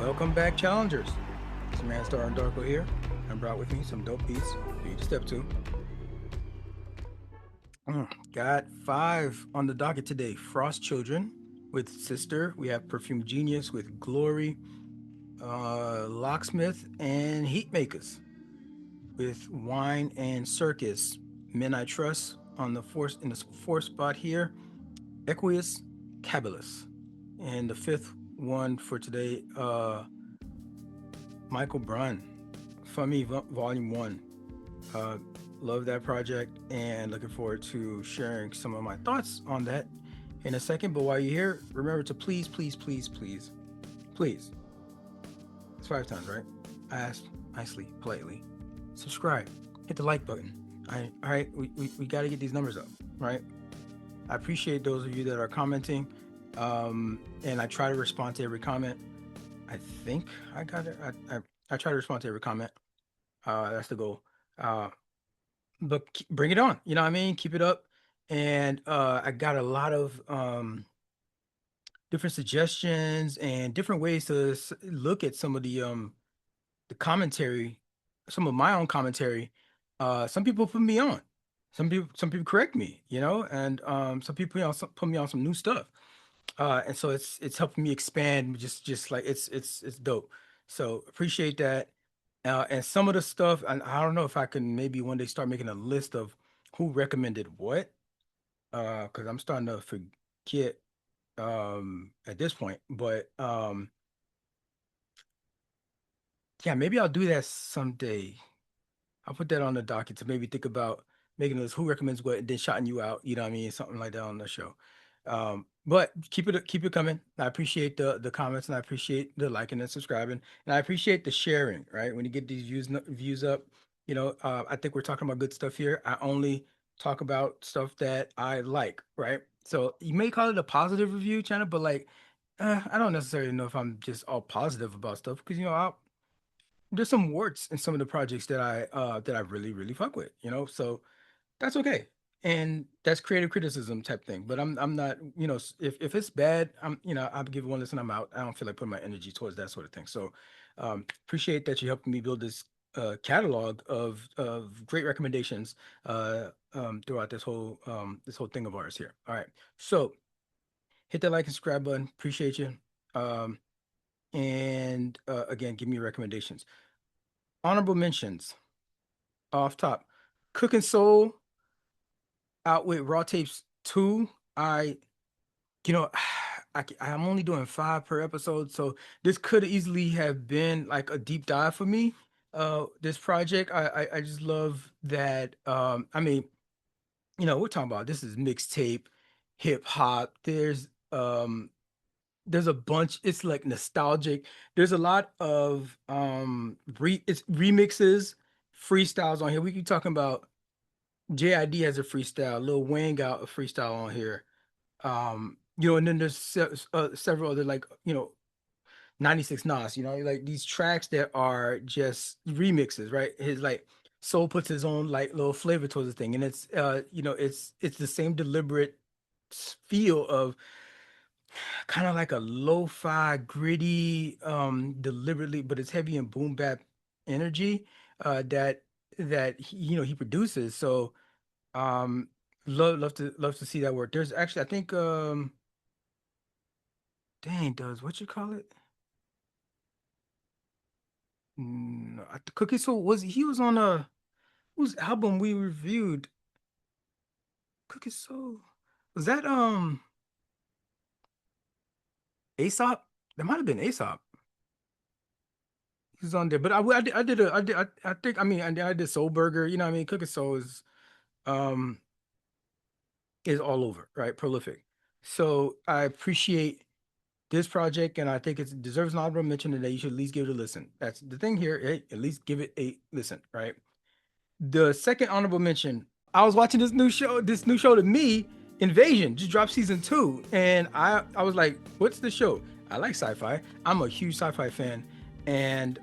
Welcome back, challengers. It's Man Star and Darko here. I brought with me some dope beats for you to step to. Got 5 on the docket today. Frost Children with Sister. We have Perfume Genius with Glory. Locksmith and Heatmakerz with Wine and Circus. Men I Trust on the fourth spot here. Equus, Caballus. And the fifth one for today, Michaël Brun, FAMI Volume 1. Love that project and looking forward to sharing some of my thoughts on that in a second. But while you're here, remember to please, it's 5 times, right? I asked nicely, politely, subscribe, hit the like button. All right, we got to get these numbers up, right? I appreciate those of you that are commenting, and I try to respond to every comment. I think I got it. I try to respond to every comment. That's the goal. But bring it on. You know what I mean? Keep it up. And I got a lot of different suggestions and different ways to look at some of the commentary, some of my own commentary. Some people put me on. Some people correct me, and some people put me on some new stuff. And so it's helping me expand, just like it's dope. So appreciate that. And some of the stuff, and I don't know if I can maybe one day start making a list of who recommended what, because I'm starting to forget at this point. But yeah, maybe I'll do that someday. I'll put that on the docket to maybe think about making a list who recommends what and then shouting you out, you know what I mean? Something like that on the show. But keep it coming. I appreciate the comments, and I appreciate the liking and subscribing, and I appreciate the sharing, right? When you get these views up, I think we're talking about good stuff here. I only talk about stuff that I like, right? So you may call it a positive review channel, but like I don't necessarily know if I'm just all positive about stuff because there's some warts in some of the projects that I really really fuck with, so that's okay. And that's creative criticism type thing. But I'm not, if it's bad, I'll give it one listen, I'm out. I don't feel like putting my energy towards that sort of thing. So appreciate that you're helping me build this catalog of great recommendations throughout this whole thing of ours here. All right. So hit that like and subscribe button. Appreciate you. And again, give me your recommendations. Honorable mentions off top. Cooking Soul out with Raw Tapes 2. I you know I'm only doing 5 per episode, so this could easily have been like a deep dive for me. This project, I just love that. I mean, we're talking about this is mixtape hip hop. There's a bunch. It's like nostalgic. There's a lot of it's remixes, freestyles on here. We keep talking about JID has a freestyle, Lil Wayne got a freestyle on here. And then there's several other, like, 96 Nas, like these tracks that are just remixes, right? His like Soul puts his own like little flavor towards the thing, and it's the same deliberate feel of kind of like a lo-fi, gritty, deliberately, but it's heavy and boom bap energy that he produces. So um, love to see that work. There's actually, I think, dang, does what you call it? Cookie Soul he was on a whose album we reviewed? Cookie Soul, was that Aesop? That might have been Aesop. He was on there, but I think, I mean, I did Soul Burger. You know what I mean? Cookie Soul um is all over, right? Prolific. So I appreciate this project, and I think it deserves an honorable mention, and that you should at least give it a listen. That's the thing here. Hey, at least give it a listen, right? The second honorable mention, I was watching this new show to me, Invasion, just dropped season 2, and I was like, what's the show? I like sci-fi. I'm a huge sci-fi fan, and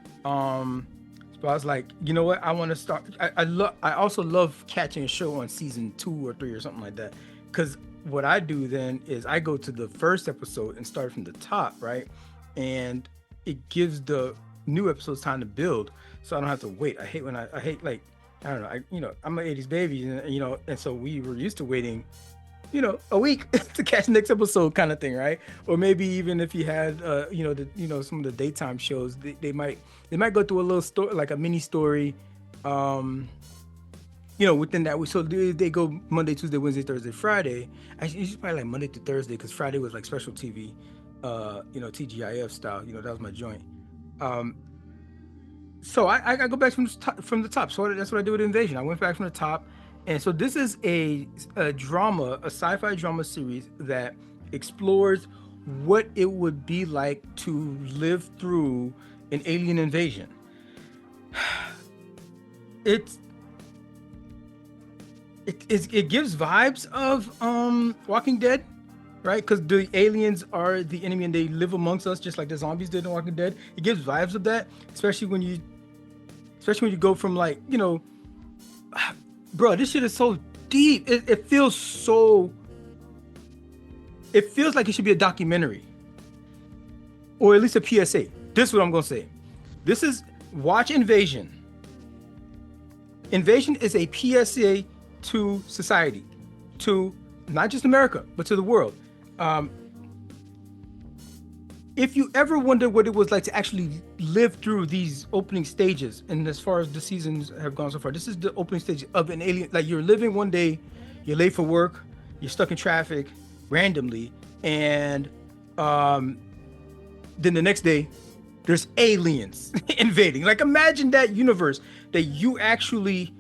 so I was like, you know what? I want to start. I also love catching a show on season 2 or 3 or something like that, because what I do then is I go to the first episode and start from the top, right? And it gives the new episodes time to build, so I don't have to wait. I hate like, I don't know, I'm an 80s baby, and so we were used to waiting, a week to catch the next episode kind of thing, right? Or maybe even if you had, some of the daytime shows, they might go through a little story, like a mini story, within that week. So they go Monday, Tuesday, Wednesday, Thursday, Friday. Actually, it's probably like Monday to Thursday, because Friday was like special TV, TGIF style. That was my joint. So I go back from the top. So that's what I did with Invasion. I went back from the top. And so this is a drama, a sci-fi drama series that explores what it would be like to live through an alien invasion. It gives vibes of Walking Dead, right? Because the aliens are the enemy and they live amongst us just like the zombies did in Walking Dead. It gives vibes of that, especially when you go from like, bro, this shit is so deep. It feels like it should be a documentary, or at least a PSA. This is what I'm gonna say. This is watch Invasion. Invasion is a PSA to society, to not just America, but to the world. If you ever wonder what it was like to actually live through these opening stages, and as far as the seasons have gone so far, this is the opening stage of an alien. Like, you're living one day, you're late for work, you're stuck in traffic randomly, and then the next day, there's aliens invading. Like, imagine that universe that you actually,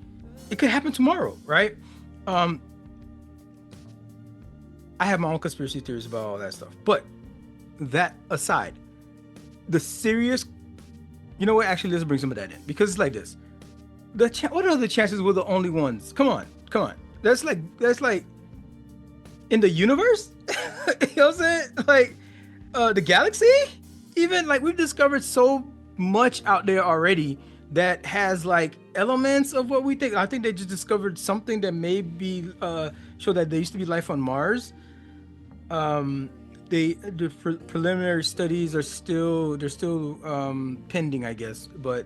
it could happen tomorrow, right? I have my own conspiracy theories about all that stuff, but that aside, the serious, you know what? Actually, let's bring some of that in, because it's like this. What are the chances we're the only ones? Come on. That's like in the universe. You know what I'm saying? Like, the galaxy. Even like, we've discovered so much out there already that has like elements of what we think. I think they just discovered something that may be show that there used to be life on Mars. The preliminary studies are still pending, I guess, but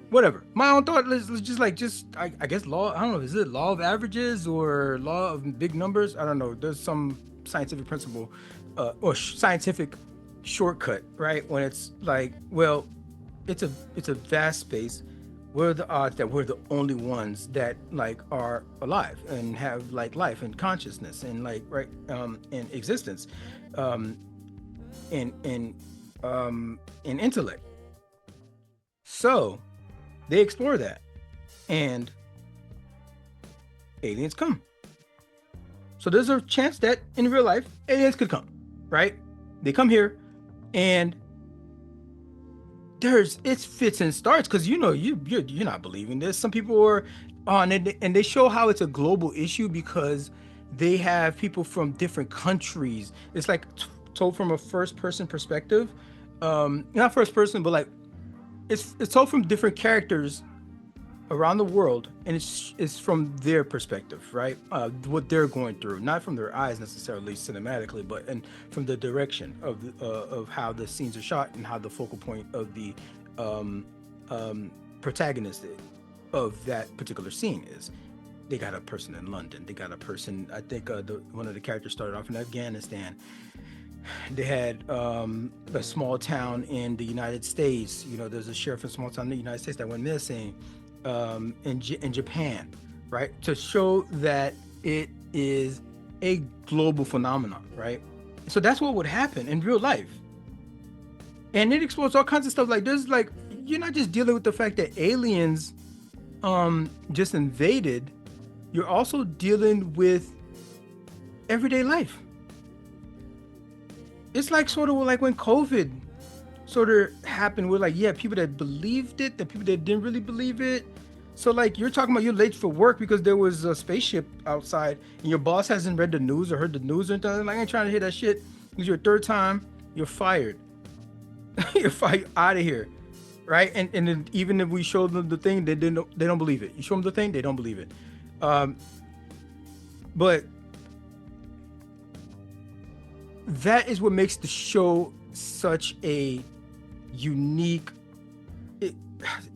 whatever. My own thought is I guess law. I don't know. Is it law of averages or law of big numbers? I don't know. There's some scientific principle or scientific shortcut, right? When it's like, well, it's a vast space. What are the odds that we're the only ones that like are alive and have like life and consciousness and like and existence, and intellect? So they explore that, and aliens come. So there's a chance that in real life aliens could come, right? They come here, and it fits and starts, because you're not believing this. Some people are on it, and they show how it's a global issue because they have people from different countries. It's like told from a first person perspective, not first person, but like it's told from different characters around the world, and it's from their perspective, right? What they're going through, not from their eyes necessarily cinematically, but from the direction of how the scenes are shot and how the focal point of the protagonist of that particular scene is. They got a person in London. They got a person, I think one of the characters started off in Afghanistan. They had a small town in the United States. There's a sheriff in a small town in the United States that went missing. In Japan, right? To show that it is a global phenomenon, right? So that's what would happen in real life. And it explores all kinds of stuff. Like, there's like, you're not just dealing with the fact that aliens just invaded, you're also dealing with everyday life. It's like sort of like when COVID sort of happened, with like, yeah, people that believed it, the people that didn't really believe it. So like, you're talking about you're late for work because there was a spaceship outside and your boss hasn't read the news or heard the news or anything. Like, I ain't trying to hear that shit. It's your third time, you're fired. You're fired, out of here, right? And then even if we show them the thing, they don't believe it. You show them the thing, they don't believe it. But that is what makes the show such a unique, it,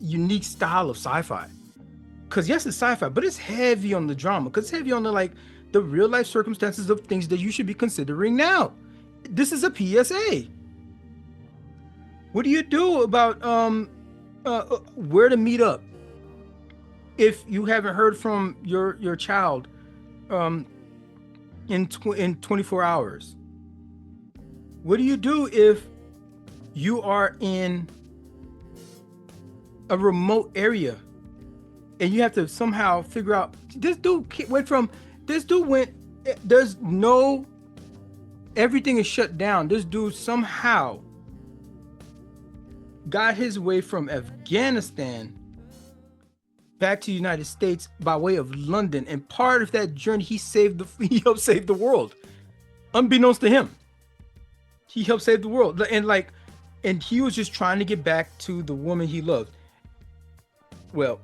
unique style of sci-fi. Because yes, it's sci-fi, but it's heavy on the drama. Because it's heavy on the like the real life circumstances of things that you should be considering now. This is a PSA. What do you do about where to meet up if you haven't heard from your child um in 24 hours? What do you do if you are in a remote area and you have to somehow figure out this dude went from this dude went there's no everything is shut down. This dude somehow got his way from Afghanistan back to the United States by way of London, and part of that journey he helped save the world unbeknownst to him. He helped save the world, and he was just trying to get back to the woman he loved. Well,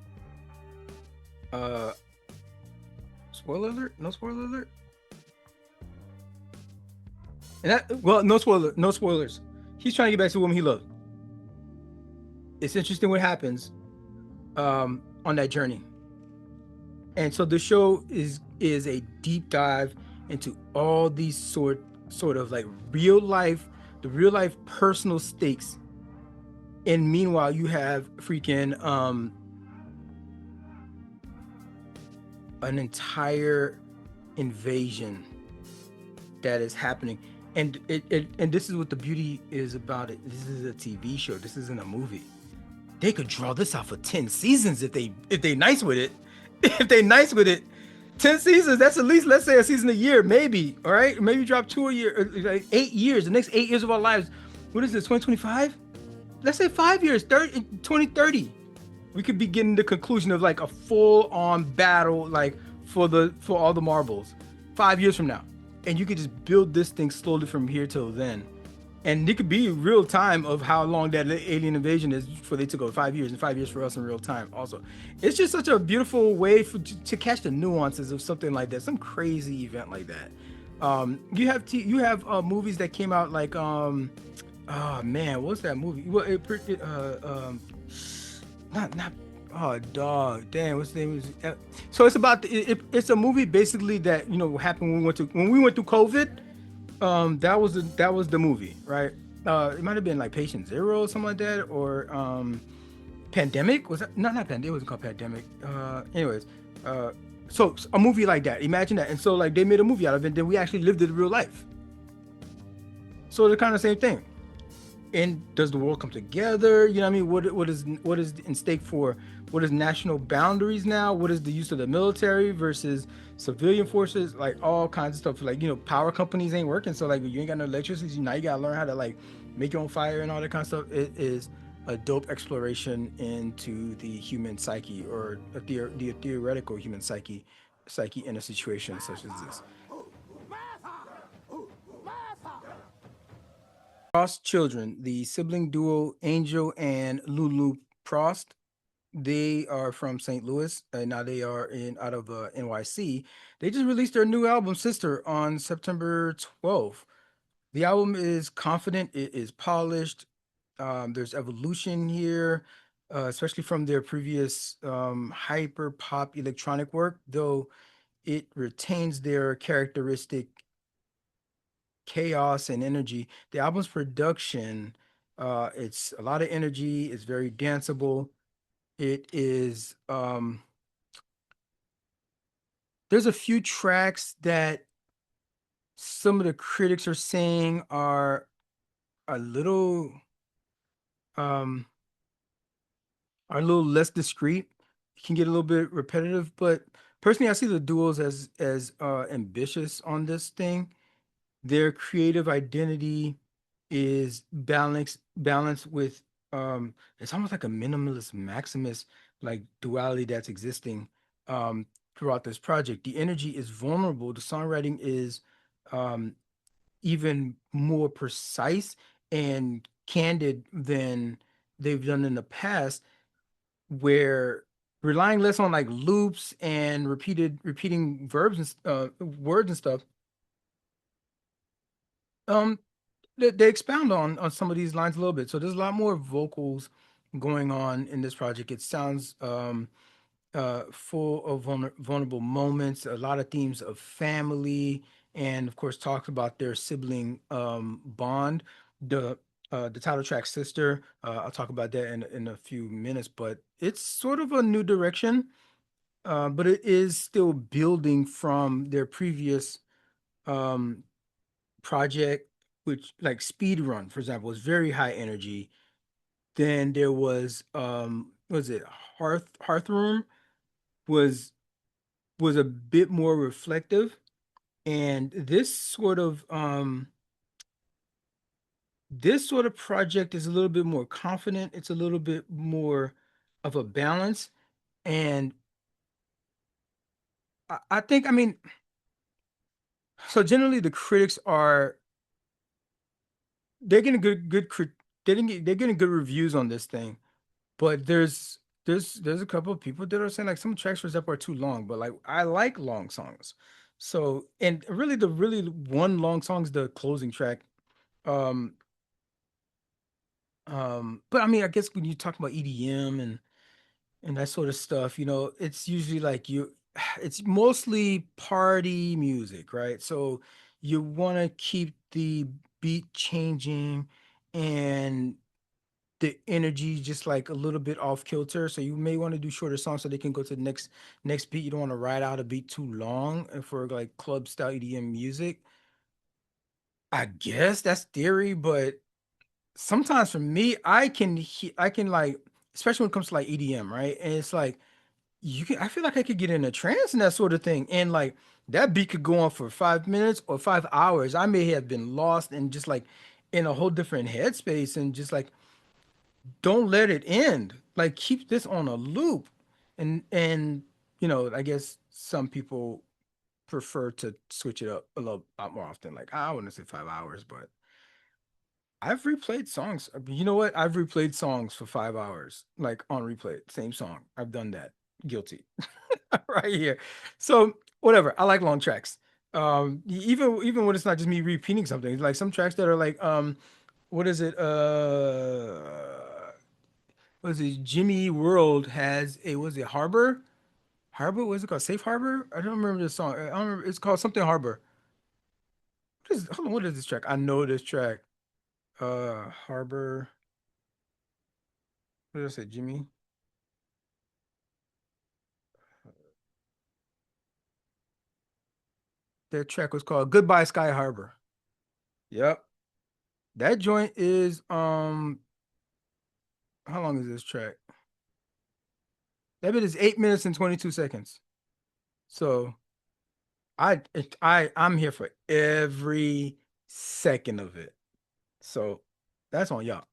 spoiler alert, no spoiler alert. And no spoilers. He's trying to get back to the woman he loved. It's interesting what happens on that journey. And so the show is a deep dive into all these sort of like the real life personal stakes. And meanwhile, you have freaking an entire invasion that is happening. And and this is what the beauty is about it. This is a TV show. This isn't a movie. They could draw this out for 10 seasons if they nice with it. If they nice with it, 10 seasons, that's at least, let's say, a season a year, maybe. All right, maybe drop 2 a year, like 8 years, the next 8 years of our lives. What is this, 2025? Let's say 5 years, 2030. We could be getting the conclusion of like a full-on battle, like for all the marbles 5 years from now. And you could just build this thing slowly from here till then. And it could be real time of how long that alien invasion is before they took over 5 years, and 5 years for us in real time also. It's just such a beautiful way to catch the nuances of something like that, some crazy event like that. You have movies that came out like oh man, what's that movie? Well, not oh dog, damn, what's the name? So it's about it's a movie basically that happened when we went through COVID. That was the movie, right? It might have been like Patient Zero or something like that, or Pandemic. Was that not Pandemic? It wasn't called Pandemic. Anyways, so a movie like that. Imagine that. And so like they made a movie out of it. Then we actually lived it in real life. So they're kind of the same thing. And does the world come together? You know what I mean? What is in stake for? What is national boundaries now? What is the use of the military versus civilian forces? Like all kinds of stuff. Like power companies ain't working, so like you ain't got no electricity. Now you gotta learn how to like make your own fire and all that kind of stuff. It is a dope exploration into the human psyche, or the theoretical human psyche in a situation such as this. Prost children, the sibling duo Angel and Lulu Prost, they are from St. Louis, and now they are out of NYC. They just released their new album Sister on September 12th. The album is confident, it is polished. There's evolution here, especially from their previous hyper pop electronic work, though it retains their characteristic chaos and energy. The album's production, it's a lot of energy, it's very danceable. It is there's a few tracks that some of the critics are saying are a little um less discreet. It can get a little bit repetitive, but personally I see the duos as ambitious on this thing. Their creative identity is balanced with it's almost like a minimalist maximus like duality that's existing throughout this project. The energy is vulnerable, the songwriting is um even more precise and candid than they've done in the past, where relying less on like loops and repeating verbs and words and stuff. um they expound on some of these lines a little bit. So there's a lot more vocals going on in this project. It sounds full of vulnerable moments, a lot of themes of family, and of course talks about their sibling bond. The the title track "Sister," I'll talk about that in a few minutes, but it's sort of a new direction, but it is still building from their previous um, project, which like Speed Run, for example, was very high energy. Then there was it Hearth Room was a bit more reflective, and this sort of project is a little bit more confident. It's a little bit more of a balance, and I think, I mean, so generally the critics are they're getting they're getting good reviews on this thing. But there's a couple of people that are saying like some tracks, for example, are too long, but like I like long songs. So, and really the really one long song is the closing track. Um but I mean, I guess when you talk about EDM and that sort of stuff, it's usually like it's mostly party music, right? So you want to keep the beat changing and the energy just like a little bit off kilter. So you may want to do shorter songs so they can go to the next beat. You don't want to ride out a beat too long for like club style EDM music. I guess that's theory, but sometimes for me, I can like, especially when it comes to like EDM, right? And it's like I feel like I could get in a trance and that sort of thing. And like that beat could go on for 5 minutes or 5 hours. I may have been lost and just like in a whole different headspace and just like don't let it end. Like keep this on a loop. And I guess some people prefer to switch it up a little lot more often. Like I wouldn't say 5 hours, but I've replayed songs. You know what? I've replayed songs for 5 hours, like on replay, same song. I've done that. Guilty. Right here. So whatever. I like long tracks. Even when it's not just me repeating something, like some tracks that are like what is it? Was it Jimmy World has a was it Harbor? Harbor? What's it called? Safe Harbor? I don't remember the song. I don't remember. It's called something Harbor. Hold on, what is this track? I know this track. Harbor. What did I say? Jimmy? That track was called Goodbye Sky Harbor. Yep. That joint is how long is this track? That bit is 8 minutes and 22 seconds. So I'm here for every second of it. So that's on y'all.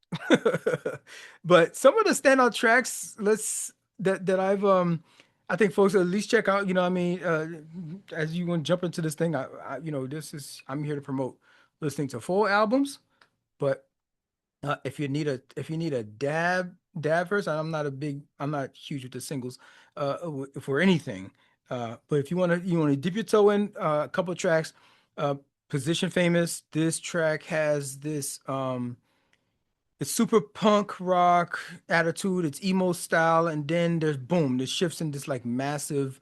But some of the standout tracks, that I think folks at least check out, I mean, as you want to jump into this thing, I'm here to promote listening to full albums, but if you need a dab verse, I'm not huge with the singles for anything. But if you want to dip your toe in a couple of tracks, uh Position Famous, this track has this it's super punk rock attitude, it's emo style, and then there's boom, this shifts in this like massive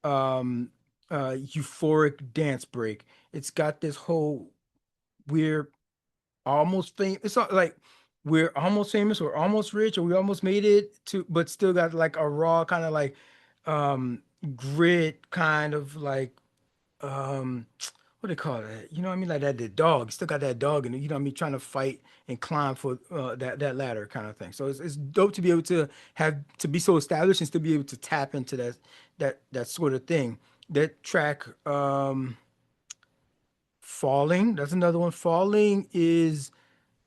um euphoric dance break. It's got this whole weird almost famous. It's not like we're almost famous or almost rich or we almost made it to, but still got like a raw kind of like um grit kind of like um what do they call it? You know what I mean? Like that the dog still got that dog and you know what I mean, trying to fight and climb for that ladder kind of thing. So it's dope to be able to have to be so established and still be able to tap into that sort of thing. That track Falling, that's another one. Falling is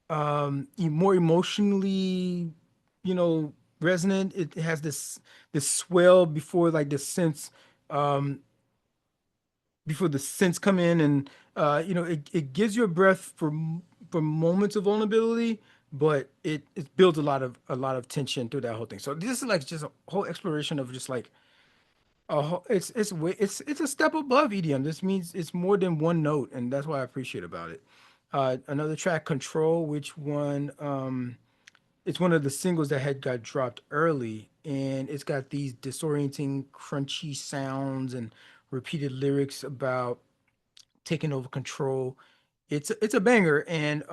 more emotionally, resonant. It has this swell before like the synths um before the synths come in, and it gives you a breath for moments of vulnerability, but it builds a lot of tension through that whole thing. So this is like just a whole exploration of just like it's a step above EDM. This means it's more than one note, and that's what I appreciate about it. Another track, Control, which one? It's one of the singles that had got dropped early, and it's got these disorienting, crunchy sounds and repeated lyrics about taking over control. It's a banger, and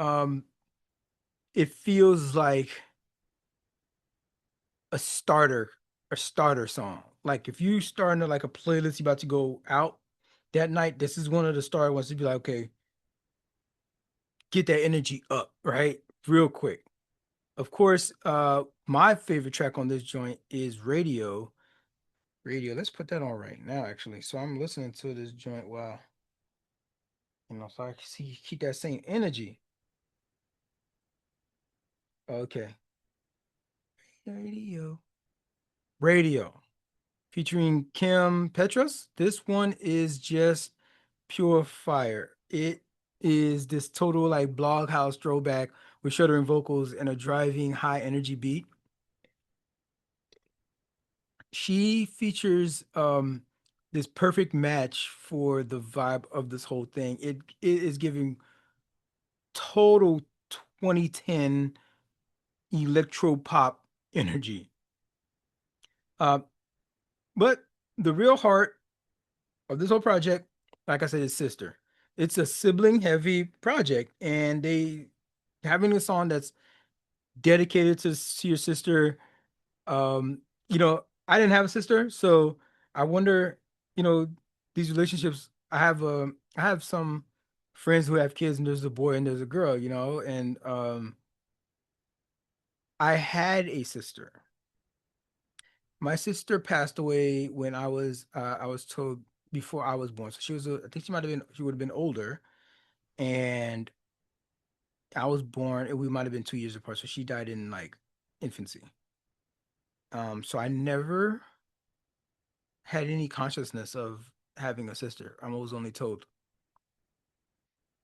it feels like a starter a starter song. Like if you starting to like a playlist you about to go out that night, this is one of the starter ones to be like, okay, get that energy up, right? Real quick. Of course, my favorite track on this joint is Radio. Radio. Let's put that on right now, actually. So I'm listening to this joint while, so I can see keep that same energy. Okay. Radio. Radio. Featuring Kim Petras. This one is just pure fire. It is this total like blog house throwback with shuddering vocals and a driving high energy beat. She features this perfect match for the vibe of this whole thing. It is giving total 2010 electro pop energy. Uh, but the real heart of this whole project, like I said, is Sister. It's a sibling heavy project, and they having a song that's dedicated to your sister. Um, I didn't have a sister, so I wonder, you know, these relationships. I have some friends who have kids, and there's a boy and there's a girl, and I had a sister. My sister passed away when I was told before I was born. So I think she would have been older, and I was born, and we might have been 2 years apart. So she died in like infancy. So I never had any consciousness of having a sister. I was only told.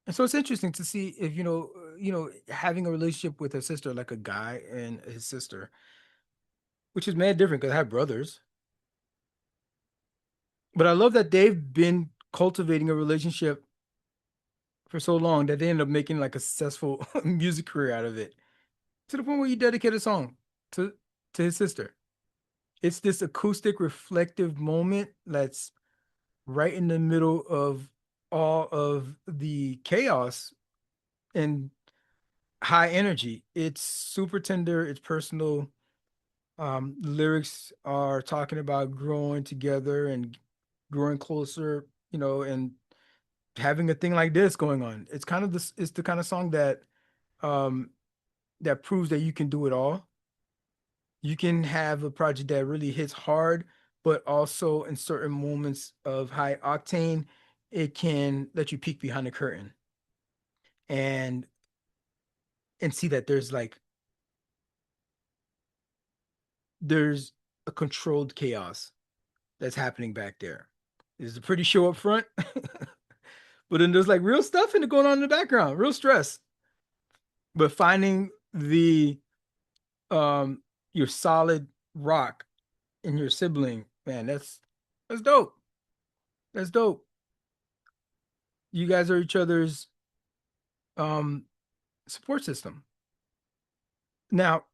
And so it's interesting to see if having a relationship with a sister, like a guy and his sister, which is mad different because I have brothers. But I love that they've been cultivating a relationship for so long that they end up making like a successful music career out of it. To the point where you dedicate a song to his sister. It's this acoustic reflective moment that's right in the middle of all of the chaos and high energy. It's super tender, it's personal. Lyrics are talking about growing together and growing closer, and having a thing like this going on. It's the kind of song um that proves that you can do it all. You can have a project that really hits hard, but also in certain moments of high octane, it can let you peek behind the curtain and see that there's a controlled chaos that's happening back there. There's a pretty show up front, but then there's like real stuff in it going on in the background, real stress. But finding the your solid rock in your sibling, man, that's dope. That's dope. You guys are each other's um support system. Now,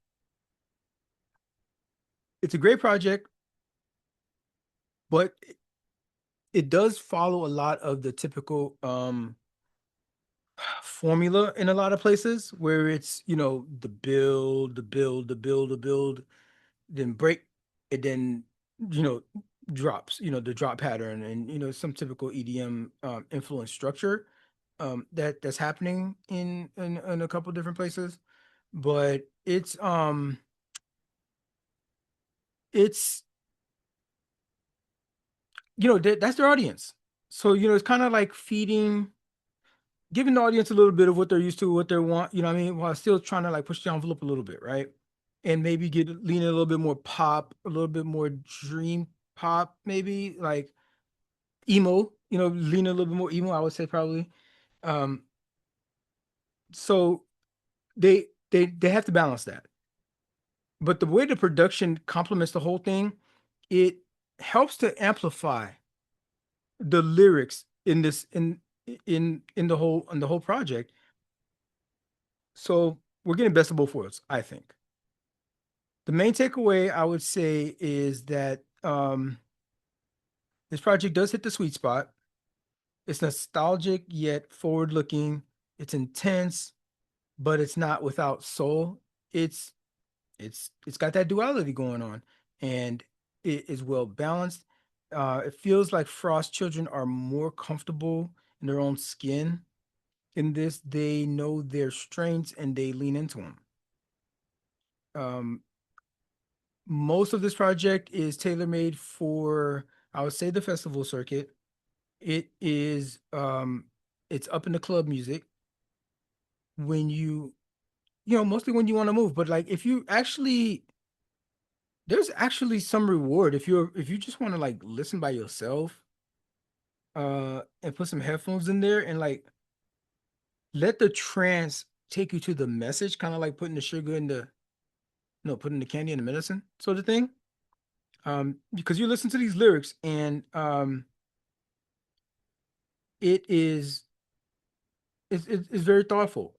it's a great project, but it does follow a lot of the typical formula in a lot of places where it's, the build, the build, the build, the build, then break, it then, you know, drops, the drop pattern and, some typical EDM influence structure that's happening in a couple different places. But it's that's their audience. So, it's kind of like giving the audience a little bit of what they're used to, what they want, you know what I mean, while still trying to like push the envelope a little bit, right? And maybe lean a little bit more pop, a little bit more dream pop, maybe like emo, lean a little bit more emo, I would say probably. Um, so they have to balance that. But the way the production complements the whole thing, it helps to amplify the lyrics in the whole project, So we're getting best of both worlds, I think. The main takeaway I would say is that this project does hit the sweet spot. It's nostalgic yet forward looking. It's intense, but it's not without soul. It's it's got that duality going on, and it is well balanced. It feels like Frost children are more comfortable in their own skin in this. They know their strengths and they lean into them. Um, Most of this project is tailor made for, I would say, the festival circuit. It is it's up in the club music when mostly when you want to move, but like if you actually there's actually some reward if you just want to like listen by yourself and put some headphones in there and like let the trance take you to the message, kind of like putting the sugar in the no, putting the candy in the medicine sort of thing. Because you listen to these lyrics and it is it's very thoughtful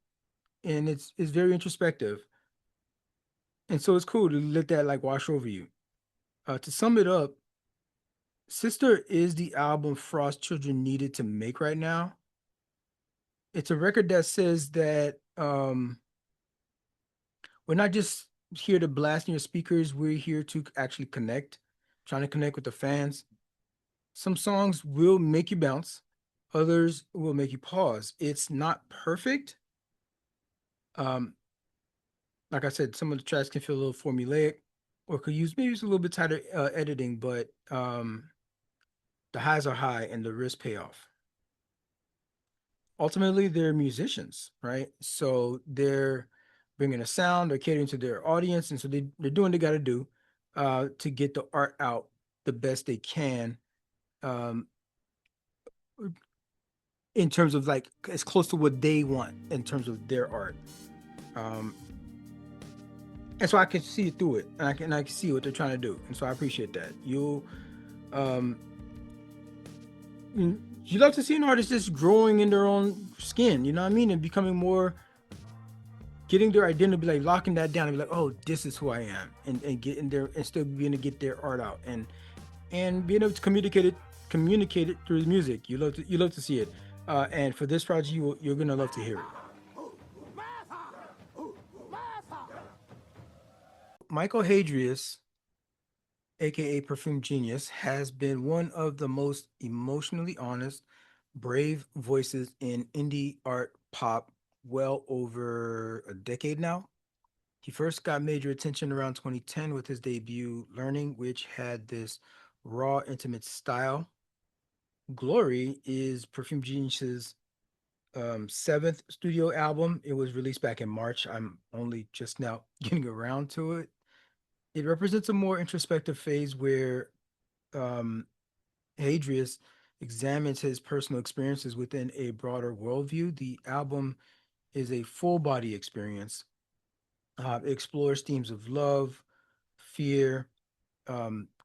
and it's very introspective. And so it's cool to let that like wash over you. To sum it up, Sister is the album Frost Children needed to make right now. It's a record that says that we're not just here to blast in your speakers, we're here to actually connect, trying to connect with the fans. Some songs will make you bounce, others will make you pause. It's not perfect. Um, like I said, some of the tracks can feel a little formulaic or could use maybe it's a little bit tighter editing, but the highs are high and the risks pay off. Ultimately, they're musicians, right? So they're bringing a sound, they're catering to their audience, and so they're doing what they got to do to get the art out the best they can um, in terms of like as close to what they want in terms of their art. Um, and so I can see it through it, and I can see what they're trying to do, and so I appreciate that. Um, you love to see an artist just growing in their own skin, you know what I mean, and becoming more, getting their identity, like locking that down, and be like, oh, this is who I am, and getting there and still being able to get their art out, and being able to communicate it through the music. You love to see it, and for this project, you're gonna love to hear it. Michael Hadrius, aka Perfume Genius, has been one of the most emotionally honest, brave voices in indie art pop well over a decade now. He first got major attention around 2010 with his debut Learning, which had this raw, intimate style. Glory is Perfume Genius's seventh studio album. It was released back in March. I'm only just now getting around to it. It represents a more introspective phase where um, Hadrius examines his personal experiences within a broader worldview. The album is a full body experience. It explores themes of love, fear,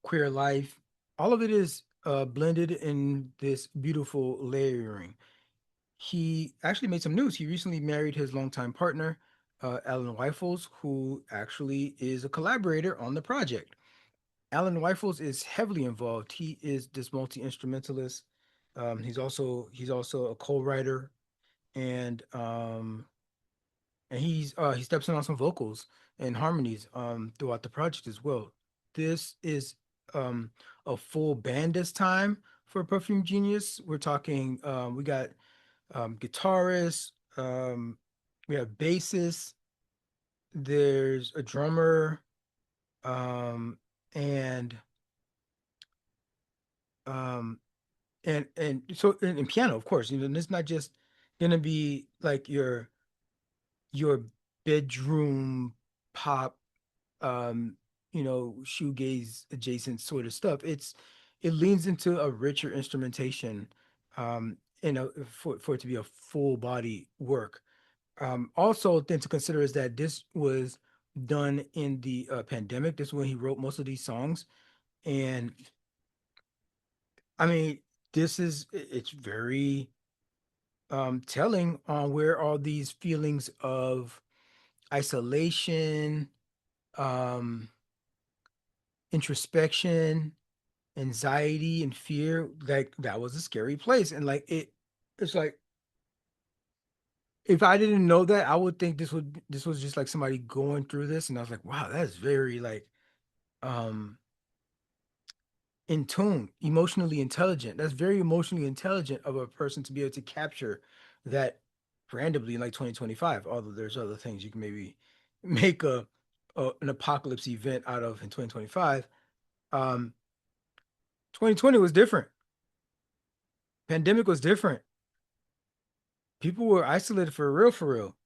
queer life. All of it is blended in this beautiful layering. He actually made some news. He recently married his longtime partner, Alan Weifels, who actually is a collaborator on the project. Alan Weifels is heavily involved. He is this multi instrumentalist. He's also a co-writer, and he steps in on some vocals and harmonies throughout the project as well. This is um a full band this time for Perfume Genius. We're talking we got guitarists, we have bassists, there's a drummer, um and um and piano, of course. And it's not just gonna be like your bedroom pop, um, shoegaze adjacent sort of stuff. It leans into a richer instrumentation, for it to be a full body work. Also, then to consider is that this was done in the pandemic. This is when he wrote most of these songs, and I mean, it's very telling on where all these feelings of isolation, um, introspection, anxiety, and fear. Like that was a scary place. And like it's like if I didn't know that, I would think this was just like somebody going through this. And I was like, wow, that's very like um in tune, emotionally intelligent. That's very emotionally intelligent of a person to be able to capture that randomly in like 2025. Although there's other things you can maybe make a an apocalypse event out of in 2025. 2020 was different. Pandemic was different. People were isolated for real, for real.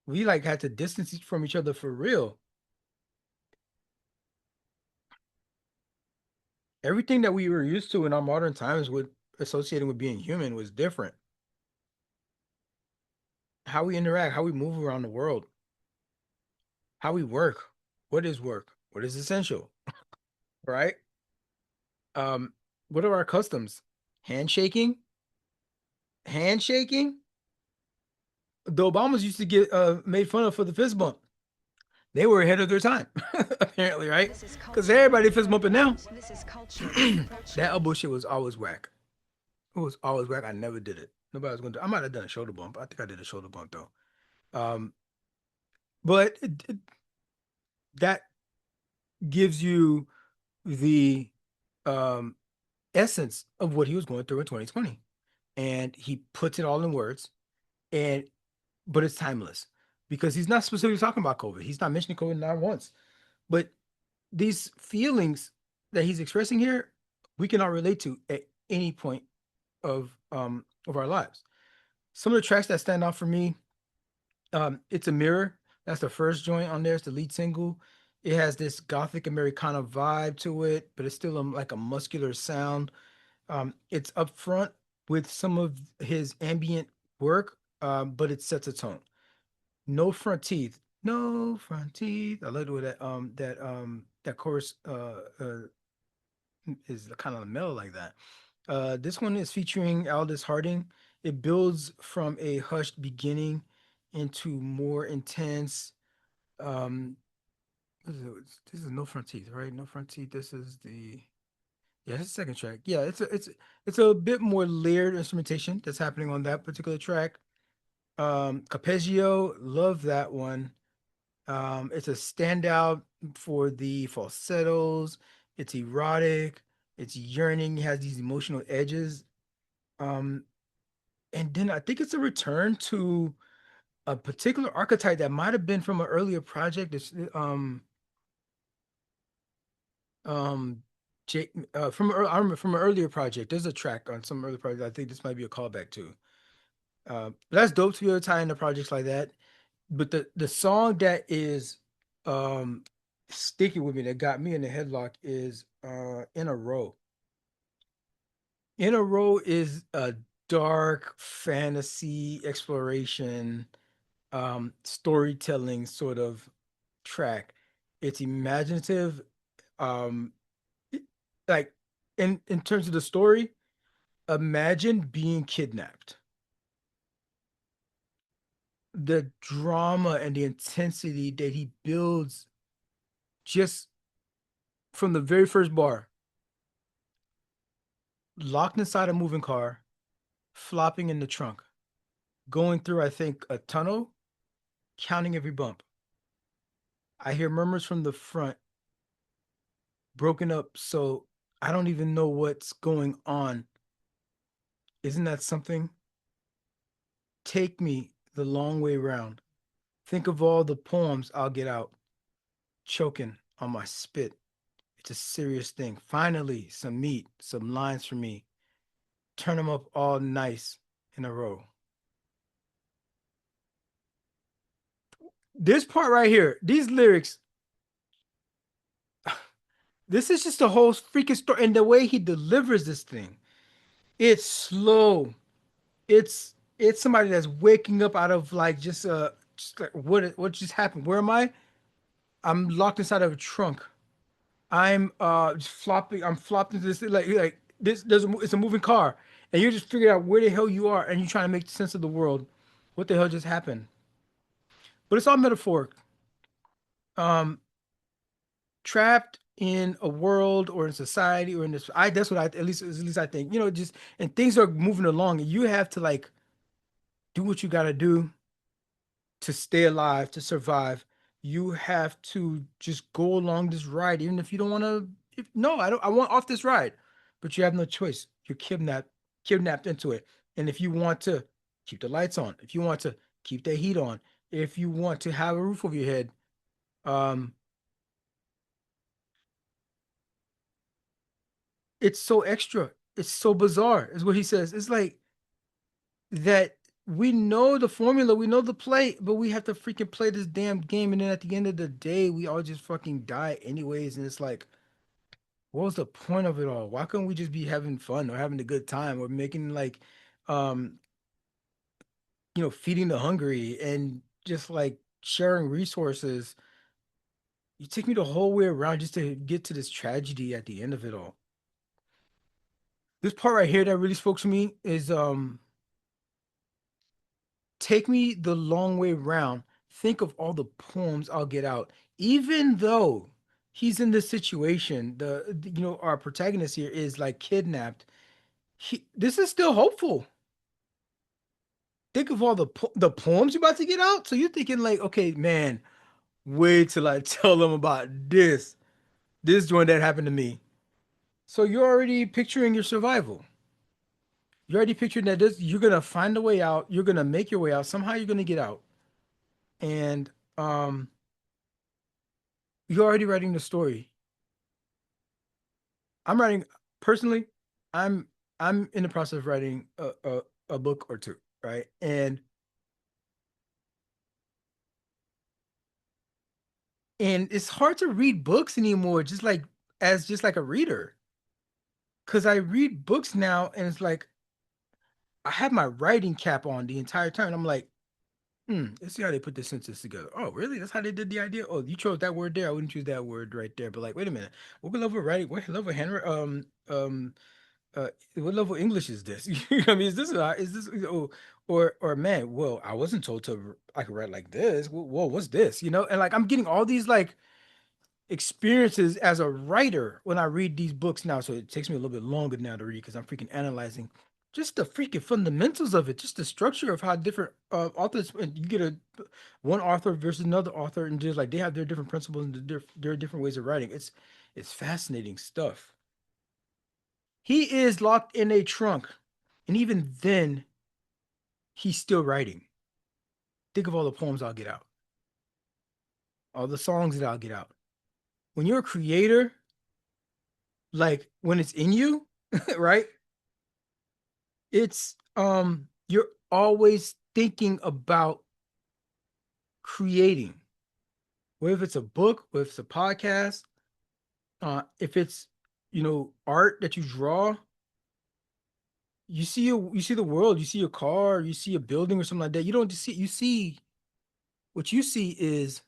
We like had to distance from each other for real. Everything that we were used to in our modern times with associating with being human was different. How we interact, how we move around the world, how we work. What is work? What is essential? Right? Um, what are our customs? Handshaking? Handshaking? The Obamas used to get made fun of for the fist bump. They were ahead of their time, apparently, right? This is Because culture, everybody fist bumping now. right? This is culture, That culture. elbow shit was always whack. It was always whack. I never did it. Nobody was going to. I might have done a shoulder bump. I think I did a shoulder bump though. Um, but that gives you the um, essence of what he was going through in 2020, and he puts it all in words. And but it's timeless because he's not specifically talking about COVID. He's not mentioning COVID not once. But these feelings that he's expressing here, we can all relate to at any point of our lives. Some of the tracks that stand out for me, it's a mirror. That's the first joint on there. It's the lead single. It has this gothic Americana vibe to it, but it's still like a muscular sound. It's up front with some of his ambient work, but it sets a tone. No front teeth. No front teeth. I love the way that chorus is kind of mellow like that. This one is featuring Aldous Harding. It builds from a hushed beginning into more intense. Um, this is No Front Teeth, right? No Front Teeth. This is the yeah, it's the second track. Yeah, it's a bit more layered instrumentation that's happening on that particular track. Capezio, love that one. It's a standout for the falsettos. It's erotic. It's yearning. It has these emotional edges. Um, and then I think it's a return to a particular archetype that might have been from an earlier project. It's um I remember from an earlier project. There's a track on some earlier project. I think this might be a callback to. But that's dope to be able to tie into projects like that. But the song that is um sticking with me that got me in the headlock is In a Row. In a Row is a dark fantasy exploration storytelling sort of track. It's imaginative. Um it- like in terms of the story, imagine being kidnapped. The drama and the intensity that he builds just from the very first bar, locked inside a moving car, flopping in the trunk, going through, I think, a tunnel, counting every bump. I hear murmurs from the front, broken up, so I don't even know what's going on. Isn't that something? Take me the long way round. Think of all the poems I'll get out, choking on my spit. It's a serious thing. Finally, some meat, some lines for me. Turn them up all nice in a row. This part right here, these lyrics, this is just a whole freaking story. And the way he delivers this thing, it's slow. It's somebody that's waking up out of like just like what just happened? Where am I? I'm locked inside of a trunk. I'm just flopping. I'm flopped into this like this. It's a moving car, and you're just figuring out where the hell you are, and you're trying to make sense of the world. What the hell just happened? but it's all metaphoric. Um, Trapped in a world or in society or in this, I that's what I at least I think, just and things are moving along, and you have to like do what you got to do to stay alive, to survive. You have to just go along this ride, even if you don't want to. If, no, I don't. I want off this ride, but you have no choice. You're kidnapped into it. And if you want to keep the lights on, if you want to keep the heat on, if you want to have a roof over your head, um, it's so extra. It's so bizarre, is what he says. It's like that we know the formula, we know the play, but we have to freaking play this damn game. And then at the end of the day, we all just fucking die anyways. And it's like, what was the point of it all? Why couldn't we just be having fun or having a good time or making like, um, feeding the hungry and just like sharing resources? You take me the whole way around just to get to this tragedy at the end of it all. This part right here that really spoke to me is take me the long way round. Think of all the poems I'll get out. Even though he's in this situation, our protagonist here is like kidnapped. This is still hopeful. Think of all the poems you're about to get out. So you're thinking like, okay, man, wait till I tell them about this joint that happened to me. So you're already picturing your survival. You're already picturing that you're gonna find a way out. You're gonna make your way out. Somehow you're gonna get out. And um, you're already writing the story. I'm writing personally. I'm I'm in the process of writing a book or two, right? And it's hard to read books anymore, just like a reader, because I read books now, and it's like I have my writing cap on the entire time. I'm like, let's see how they put this sentence together. Oh, really? That's how they did the idea. Oh, you chose that word there. I wouldn't choose that word right there. But like, wait a minute, what level of writing? What level of handwriting? What level of English is this? You know what I mean? Is this or man? Well, I wasn't told to I could write like this. Whoa, what's this? And like I'm getting all these like experiences as a writer when I read these books now. So it takes me a little bit longer now to read because I'm freaking analyzing just the freaking fundamentals of it, just the structure of how different authors. And you get one author versus another author, and just like they have their different principles and their different ways of writing. It's fascinating stuff. He is locked in a trunk, and even then, he's still writing. Think of all the poems I'll get out, all the songs that I'll get out. When you're a creator, like when it's in you, right? You're always thinking about creating. Whether if it's a book, whether if it's a podcast, if it's art that you draw, you see the world, you see a car, you see a building or something like that. You don't just see you see what you see is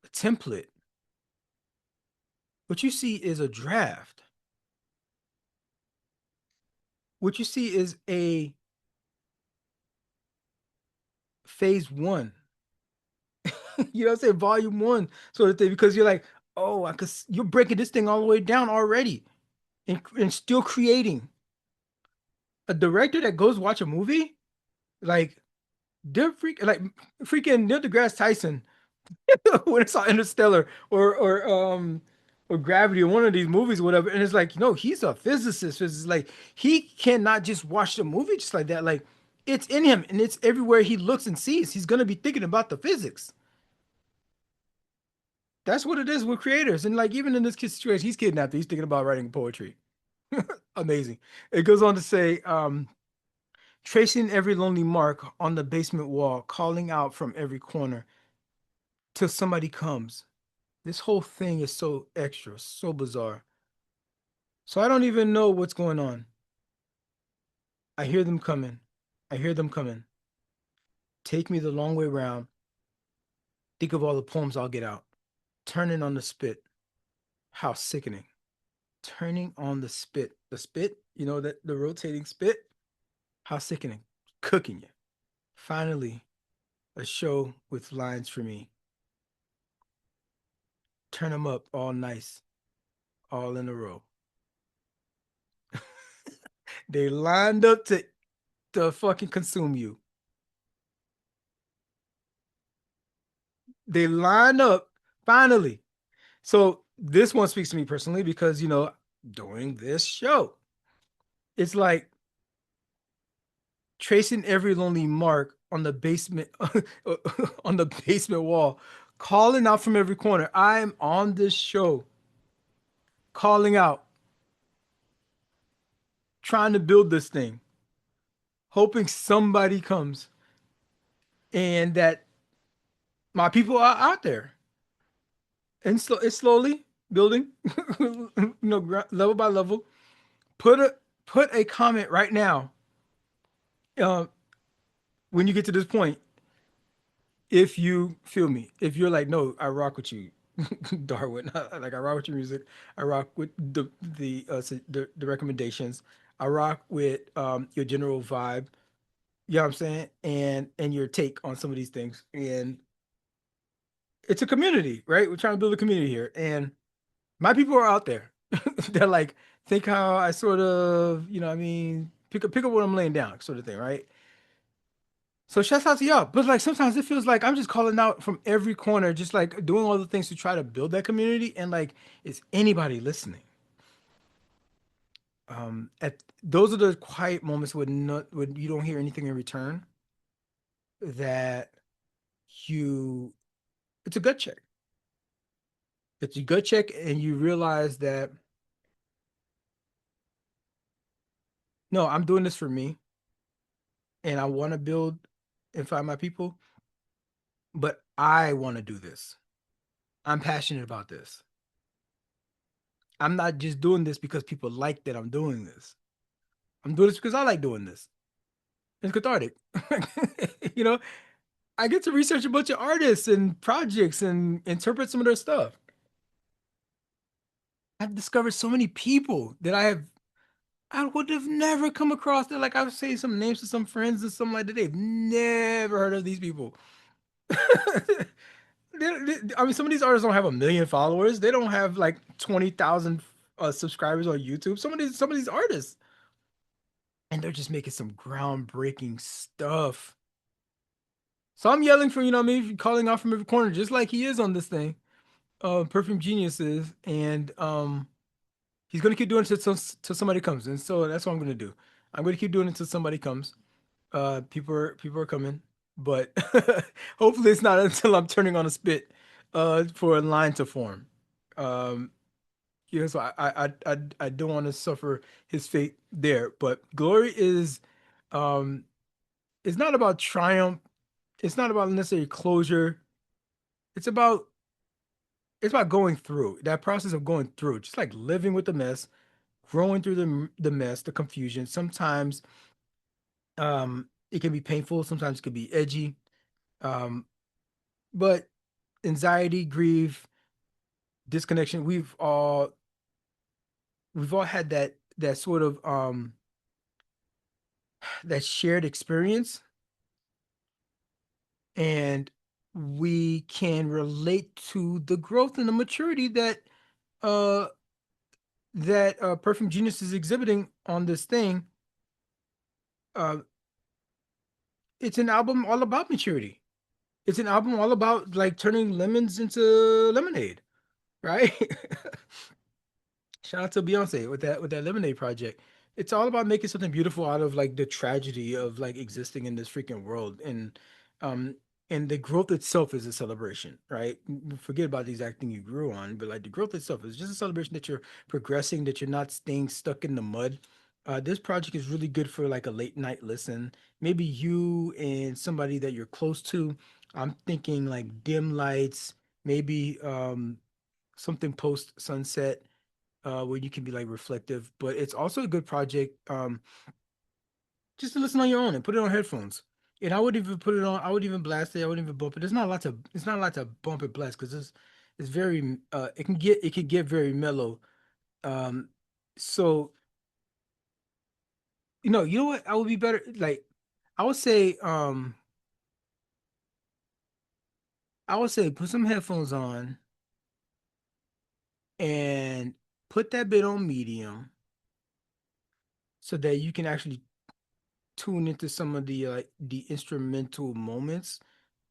a template. What you see is a draft. What you see is a phase one. You know what I'm saying? Volume one sort of thing. Because you're like, oh, you're breaking this thing all the way down already and still creating. A director that goes watch a movie, like they're freaking Neil deGrasse Tyson when it's on Interstellar or Gravity or one of these movies or whatever. And it's like, no, he's a physicist. It's like he cannot just watch the movie just like that. Like it's in him and it's everywhere he looks and sees. He's gonna be thinking about the physics. That's what it is with creators. And like even in this kid's situation, he's kidnapped. He's thinking about writing poetry. Amazing. It goes on to say, tracing every lonely mark on the basement wall, calling out from every corner till somebody comes. This whole thing is so extra, so bizarre. So I don't even know what's going on. I hear them coming. I hear them coming. Take me the long way round. Think of all the poems I'll get out. Turning on the spit. How sickening. Turning on the spit. The spit, that the rotating spit. How sickening. Cooking you. Finally, a show with lines for me. Turn them up all nice, all in a row. They lined up to fucking consume you. They lined up finally. So this one speaks to me personally because doing this show, it's like tracing every lonely mark on the basement on the basement wall, calling out from every corner. I'm on this show, calling out, trying to build this thing, hoping somebody comes and that my people are out there. And it's slowly building, level by level. Put a put a comment right now. Uh, when you get to this point, if you feel me, if you're like, no, I rock with you, Darwin. Like I rock with your music. I rock with the recommendations. I rock with your general vibe. You know what I'm saying? And your take on some of these things. And it's a community, right? We're trying to build a community here. And my people are out there. They're like, think how I sort of, what I mean, pick up what I'm laying down, sort of thing, right? So shouts out to y'all. But like sometimes it feels like I'm just calling out from every corner, just like doing all the things to try to build that community. And like, is anybody listening? At those are the quiet moments when you don't hear anything in return that you it's a gut check. It's a gut check, and you realize that no, I'm doing this for me, and I want to build and find my people, but I want to do this. I'm passionate about this. I'm not just doing this because people like that I'm doing this. I'm doing this because I like doing this. It's cathartic. you know, I get to research a bunch of artists and projects and interpret some of their stuff. I've discovered so many people that I would have never come across that. Like I would say some names to some friends and something like that. They've never heard of these people. I mean, some of these artists don't have a million followers. They don't have like 20,000 subscribers on YouTube. Some of these artists, and they're just making some groundbreaking stuff. So I'm yelling for, what I mean, calling out from every corner, just like he is on this thing. Perfume Genius is, and he's gonna keep doing it till somebody comes. And so that's what I'm gonna do. I'm gonna keep doing it until somebody comes. People are coming, but hopefully it's not until I'm turning on a spit for a line to form. Um, so I don't want to suffer his fate there. But glory um it's not about triumph. It's not about necessarily closure. It's about it's about going through that process of going through, just like living with the mess, growing through the mess, the confusion. Sometimes it can be painful, sometimes it can be edgy. Um, but anxiety, grief, disconnection, we've all had that sort of that shared experience, and we can relate to the growth and the maturity uh that Perfume Genius is exhibiting on this thing. Uh, it's an album all about maturity. It's an album all about like turning lemons into lemonade, right? Shout out to Beyonce with that Lemonade project. It's all about making something beautiful out of like the tragedy of like existing in this freaking world, um and the growth itself is a celebration, right? Forget about the exact thing you grew on, but like the growth itself is just a celebration that you're progressing, that you're not staying stuck in the mud. This project is really good for like a late night listen. Maybe you and somebody that you're close to. I'm thinking like dim lights, maybe something post sunset where you can be like reflective, but it's also a good project just to listen on your own and put it on headphones. And I would even put it on, I would even blast it, I would even bump it. It's not a lot to bump and blast because it's very it can get very mellow. Um so you know what I would be better like I would say I would say put some headphones on and put that bit on medium so that you can actually tune into some of the the instrumental moments.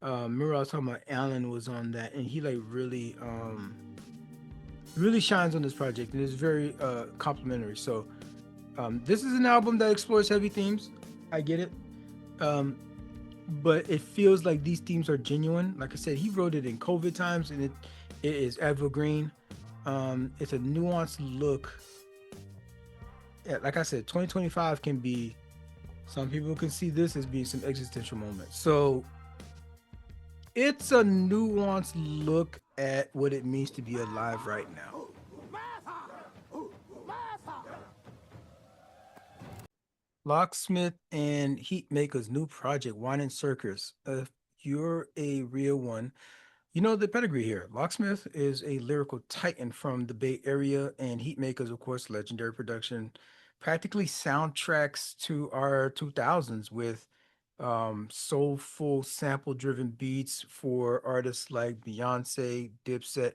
Remember I was talking about Alan was on that, and he like really shines on this project, and it's very complimentary. So this is an album that explores heavy themes. I get it. Um, but it feels like these themes are genuine. Like I said, he wrote it in COVID times, and it is evergreen. It's a nuanced look. Yeah, like I said, 2025 can be. Some people can see this as being some existential moments. So it's a nuanced look at what it means to be alive right now. Locksmith and Heatmakerz new project, Wine and Circus. If you're a real one, you know the pedigree here. Locksmith is a lyrical titan from the Bay Area, and Heatmakerz, of course, legendary production, practically soundtracks to our 2000s with soulful, sample-driven beats for artists like Beyonce, Dipset,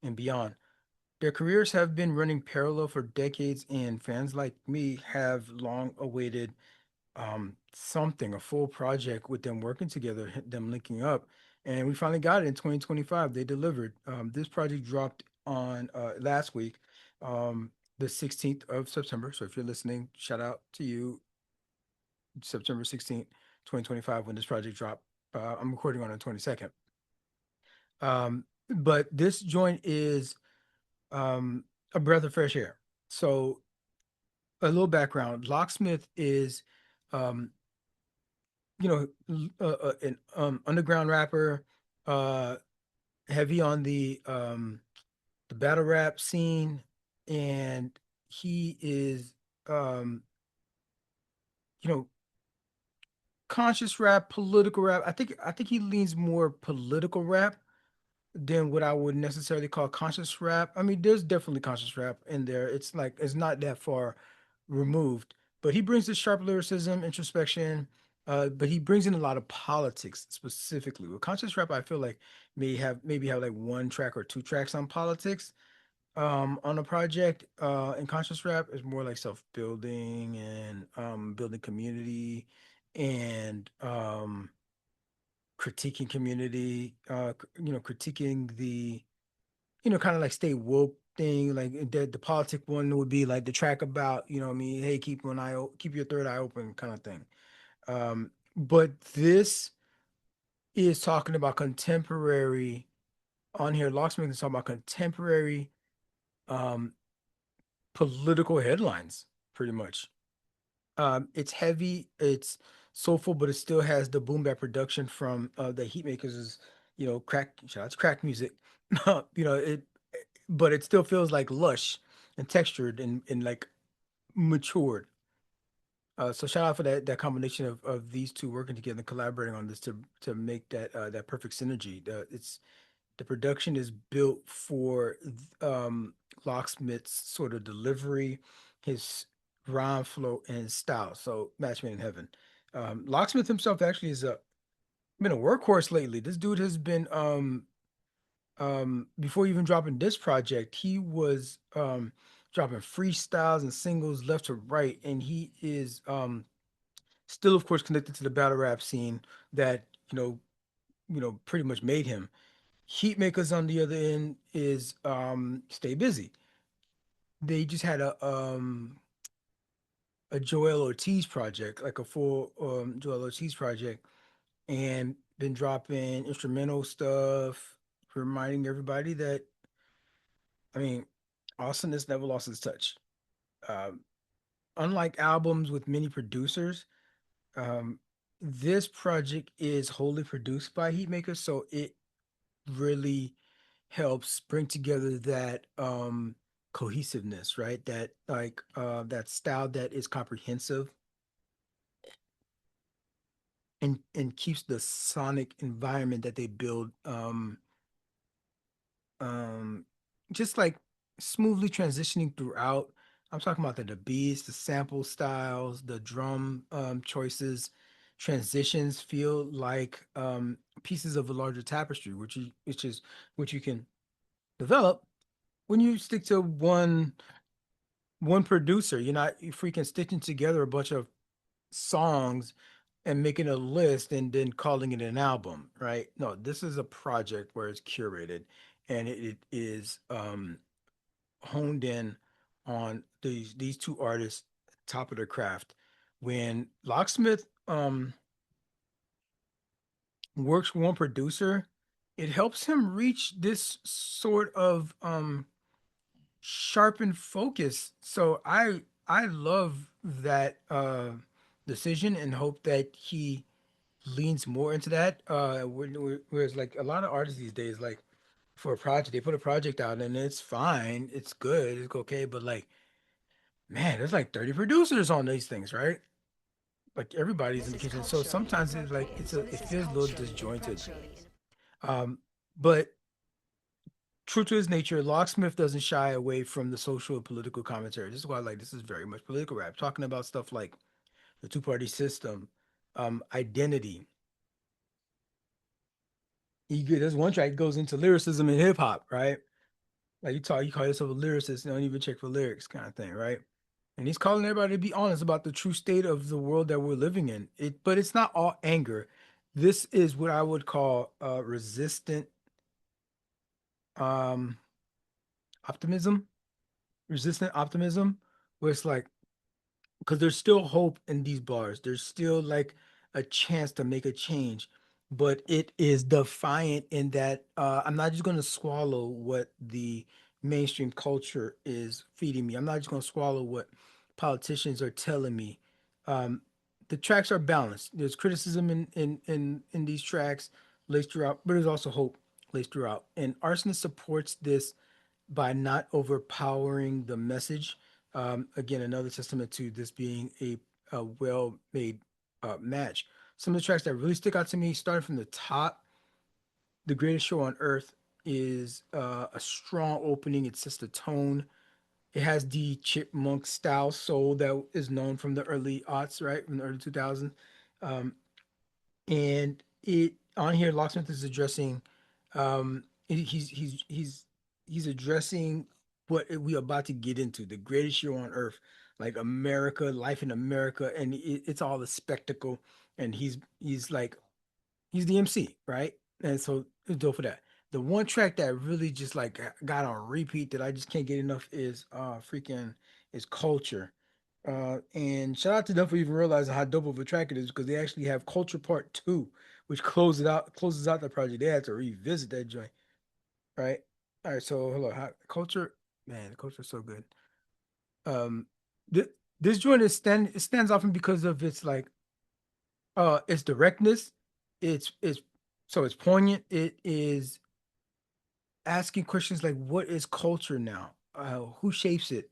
and beyond. Their careers have been running parallel for decades, and fans like me have long awaited something, a full project with them working together, them linking up. And we finally got it in 2025. They delivered. This project dropped on last week, the 16th of September. So if you're listening, shout out to you, September 16th, 2025, when this project dropped. I'm recording on the 22nd. But this joint is a breath of fresh air. So a little background: Locksmith is, um, an underground rapper, uh, heavy on the battle rap scene, and he is, um, you know, conscious rap, political rap. I think he leans more political rap than what I would necessarily call conscious rap. I mean, there's definitely conscious rap in there. It's like it's not that far removed, but he brings the sharp lyricism, introspection, but he brings in a lot of politics specifically. With conscious rap, I feel like maybe have like one track or two tracks on politics on a project. And conscious rap is more like self-building and building community and critiquing community, critiquing the, kind of like stay woke thing. Like the politic one would be like the track about, what I mean, hey, keep your third eye open kind of thing. But this is talking about contemporary on here. Locksmith is talking about contemporary um political headlines, pretty much. It's heavy, it's soulful, but it still has the boom bap production from the Heatmakerz is, crack shout out to crack music. It but it still feels like lush and textured and like matured. So shout out for that combination of these two working together and collaborating on this to make that perfect synergy. The production is built for Locksmith's sort of delivery, his rhyme flow, and his style. So match made in heaven. Locksmith himself actually is been a workhorse lately. This dude has been before even dropping this project, he was dropping freestyles and singles left to right, and he is still, of course, connected to the battle rap scene that pretty much made him. Heatmakers on the other end is stay busy. They just had a Joel Ortiz project, like a full Joel Ortiz project, and been dropping instrumental stuff, reminding everybody that, I mean, awesomeness never lost its touch. Um, Unlike albums with many producers, um, this project is wholly produced by Heatmakers, so it really helps bring together that cohesiveness, right? That like that style that is comprehensive and keeps the sonic environment that they build um just like smoothly transitioning throughout. I'm talking about the beats, the sample styles, the drum choices. transitions feel like pieces of a larger tapestry, which you can develop when you stick to one producer. You're not freaking stitching together a bunch of songs and making a list and then calling it an album, right? No, this is a project where it's curated and it is honed in on these two artists top of their craft. When Locksmith works with one producer, it helps him reach this sort of sharpened focus. So I love that decision and hope that he leans more into that. Whereas like a lot of artists these days, like for a project, they put a project out and it's fine, it's good, it's okay, but like man, there's like 30 producers on these things, right? Like everybody's in the kitchen. So sometimes it's like it feels a little disjointed. Um, but true to his nature, Locksmith doesn't shy away from the social and political commentary. This is why like this is very much political rap, talking about stuff like the two-party system, identity. There's one track that goes into lyricism and hip hop, right? Like you call yourself a lyricist, and don't even check for lyrics, kind of thing, right? And he's calling everybody to be honest about the true state of the world that we're living in. But it's not all anger. This is what I would call resistant um, optimism, resistant optimism, where it's like because there's still hope in these bars. There's still like a chance to make a change, but it is defiant in that I'm not just going to swallow what the mainstream culture is feeding me. I'm not just going to swallow what politicians are telling me. Um, the tracks are balanced. There's criticism in these tracks laced throughout, but there's also hope laced throughout. And Arsonist supports this by not overpowering the message. Again, another testament to this being a well made match. Some of the tracks that really stick out to me, starting from the top, The Greatest Show on Earth is a strong opening. It sets the tone. It has the chipmunk style soul that is known from the early aughts, right? From the early 2000s. Um, and it on here Locksmith is addressing he's addressing what we are about to get into, the greatest show on earth, like America, life in America, and it's all a spectacle. And he's like he's the MC, right? And so it's dope for that. The one track that really just like got on repeat that I just can't get enough is freaking is Culture. And shout out to them for even realizing how dope of a track it is because they actually have Culture Part Two, which closes out the project. They had to revisit that joint, right? All right, so hello, Culture, man, the Culture is so good. Um, th- this joint it stands often because of its directness. It's so it's poignant. It is asking questions like, "What is culture now? Who shapes it?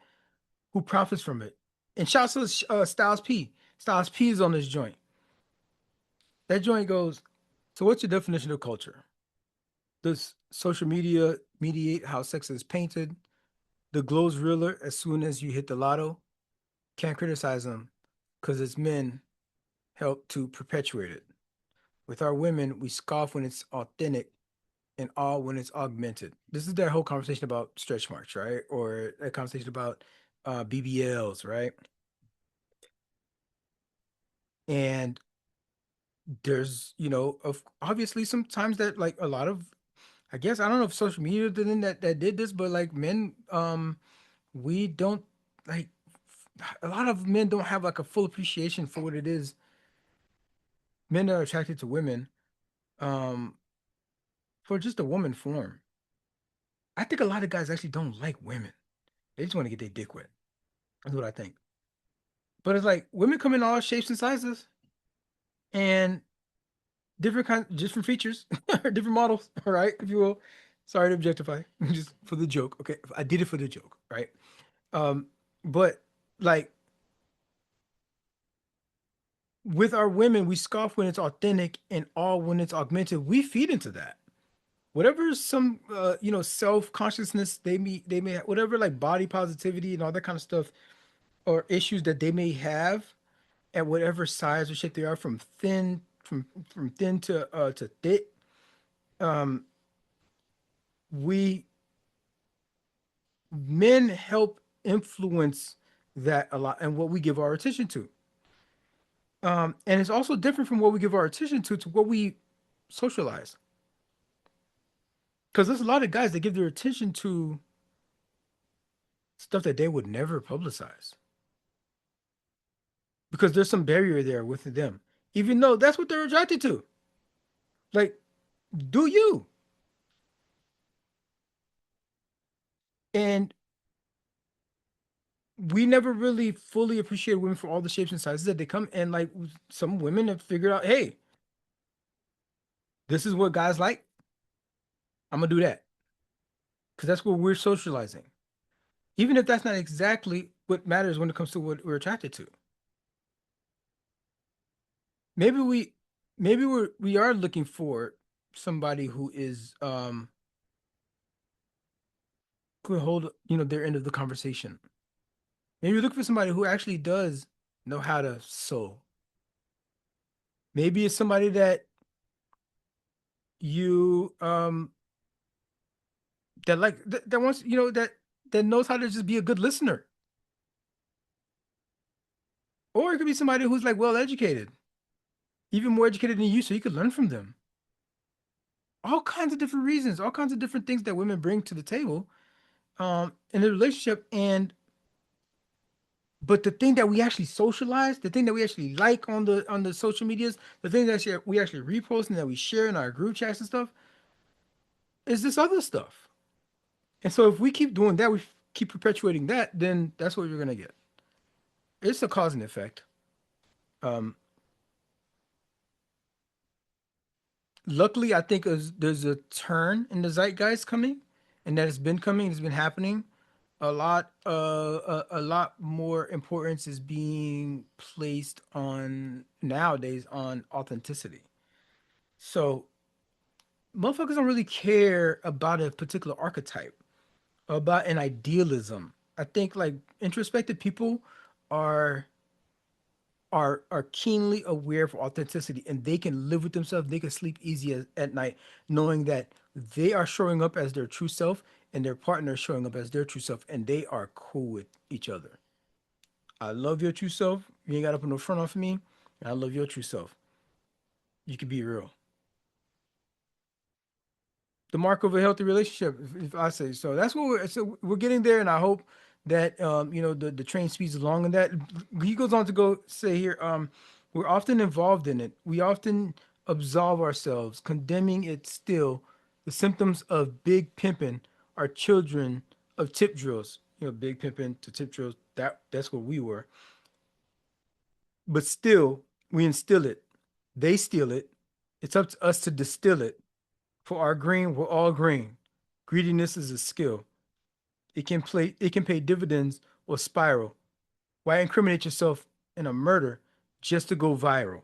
Who profits from it?" And shouts to Styles P. Styles P is on this joint. That joint goes. So, what's your definition of culture? Does social media mediate how sex is painted? The glow's realer as soon as you hit the lotto. Can't criticize them because its men help to perpetuate it. With our women, we scoff when it's authentic and all when it's augmented. This is their whole conversation about stretch marks, right? Or a conversation about BBLs, right? And there's, obviously sometimes that like a lot of, I guess I don't know if social media did that did this, but like men, we don't like a lot of men don't have like a full appreciation for what it is. Men that are attracted to women, um, for just a woman form. I think a lot of guys actually don't like women. They just want to get their dick wet. That's what I think. But it's like women come in all shapes and sizes and different features, different models. All right, if you will. Sorry to objectify, just for the joke. Okay, I did it for the joke, right? Um, but like with our women, we scoff when it's authentic and all when it's augmented. We feed into that. Whatever some self consciousness they may whatever like body positivity and all that kind of stuff or issues that they may have at whatever size or shape they are, from thin to thick. Um, we Men help influence that a lot and what we give our attention to. And it's also different from what we give our attention to what we socialize. Because there's a lot of guys that give their attention to stuff that they would never publicize because there's some barrier there with them, even though that's what they're attracted to. Like, do you? And we never really fully appreciate women for all the shapes and sizes that they come. And like some women have figured out, hey, this is what guys like. I'm gonna do that because that's what we're socializing. Even if that's not exactly what matters when it comes to what we're attracted to. Maybe we are looking for somebody who is could hold their end of the conversation. Maybe look for somebody who actually does know how to sew. Maybe it's somebody that you that wants that knows how to just be a good listener. Or it could be somebody who's like well educated, even more educated than you, so you could learn from them. All kinds of different reasons, all kinds of different things that women bring to the table in a relationship. And but the thing that we actually socialize, the thing that we actually like on the social medias, the thing that we actually repost and that we share in our group chats and stuff, is this other stuff. And so if we keep doing that, we keep perpetuating that, then that's what you're gonna get. It's a cause and effect. Um, Luckily, I think there's a turn in the zeitgeist coming, and that has been coming. It's been happening. A lot more importance is being placed on nowadays on authenticity. So motherfuckers don't really care about a particular archetype, about an idealism. I think like introspective people are are keenly aware for authenticity, and they can live with themselves. They can sleep easy at night knowing that they are showing up as their true self and their partner is showing up as their true self, and they are cool with each other. I love your true self. You ain't got to put no front on for me. And I love your true self. You can be real. The mark of a healthy relationship, if I say so. That's what we're getting there, and I hope that the train speeds along. And that he goes on to go say here, we're often involved in it. We often absolve ourselves, condemning it still. The symptoms of big pimping are children of tip drills. Big pimping to tip drills. That's what we were. But still, we instill it. They steal it. It's up to us to distill it. For our green, we're all green. Greediness is a skill. It can pay dividends or spiral. Why incriminate yourself in a murder just to go viral?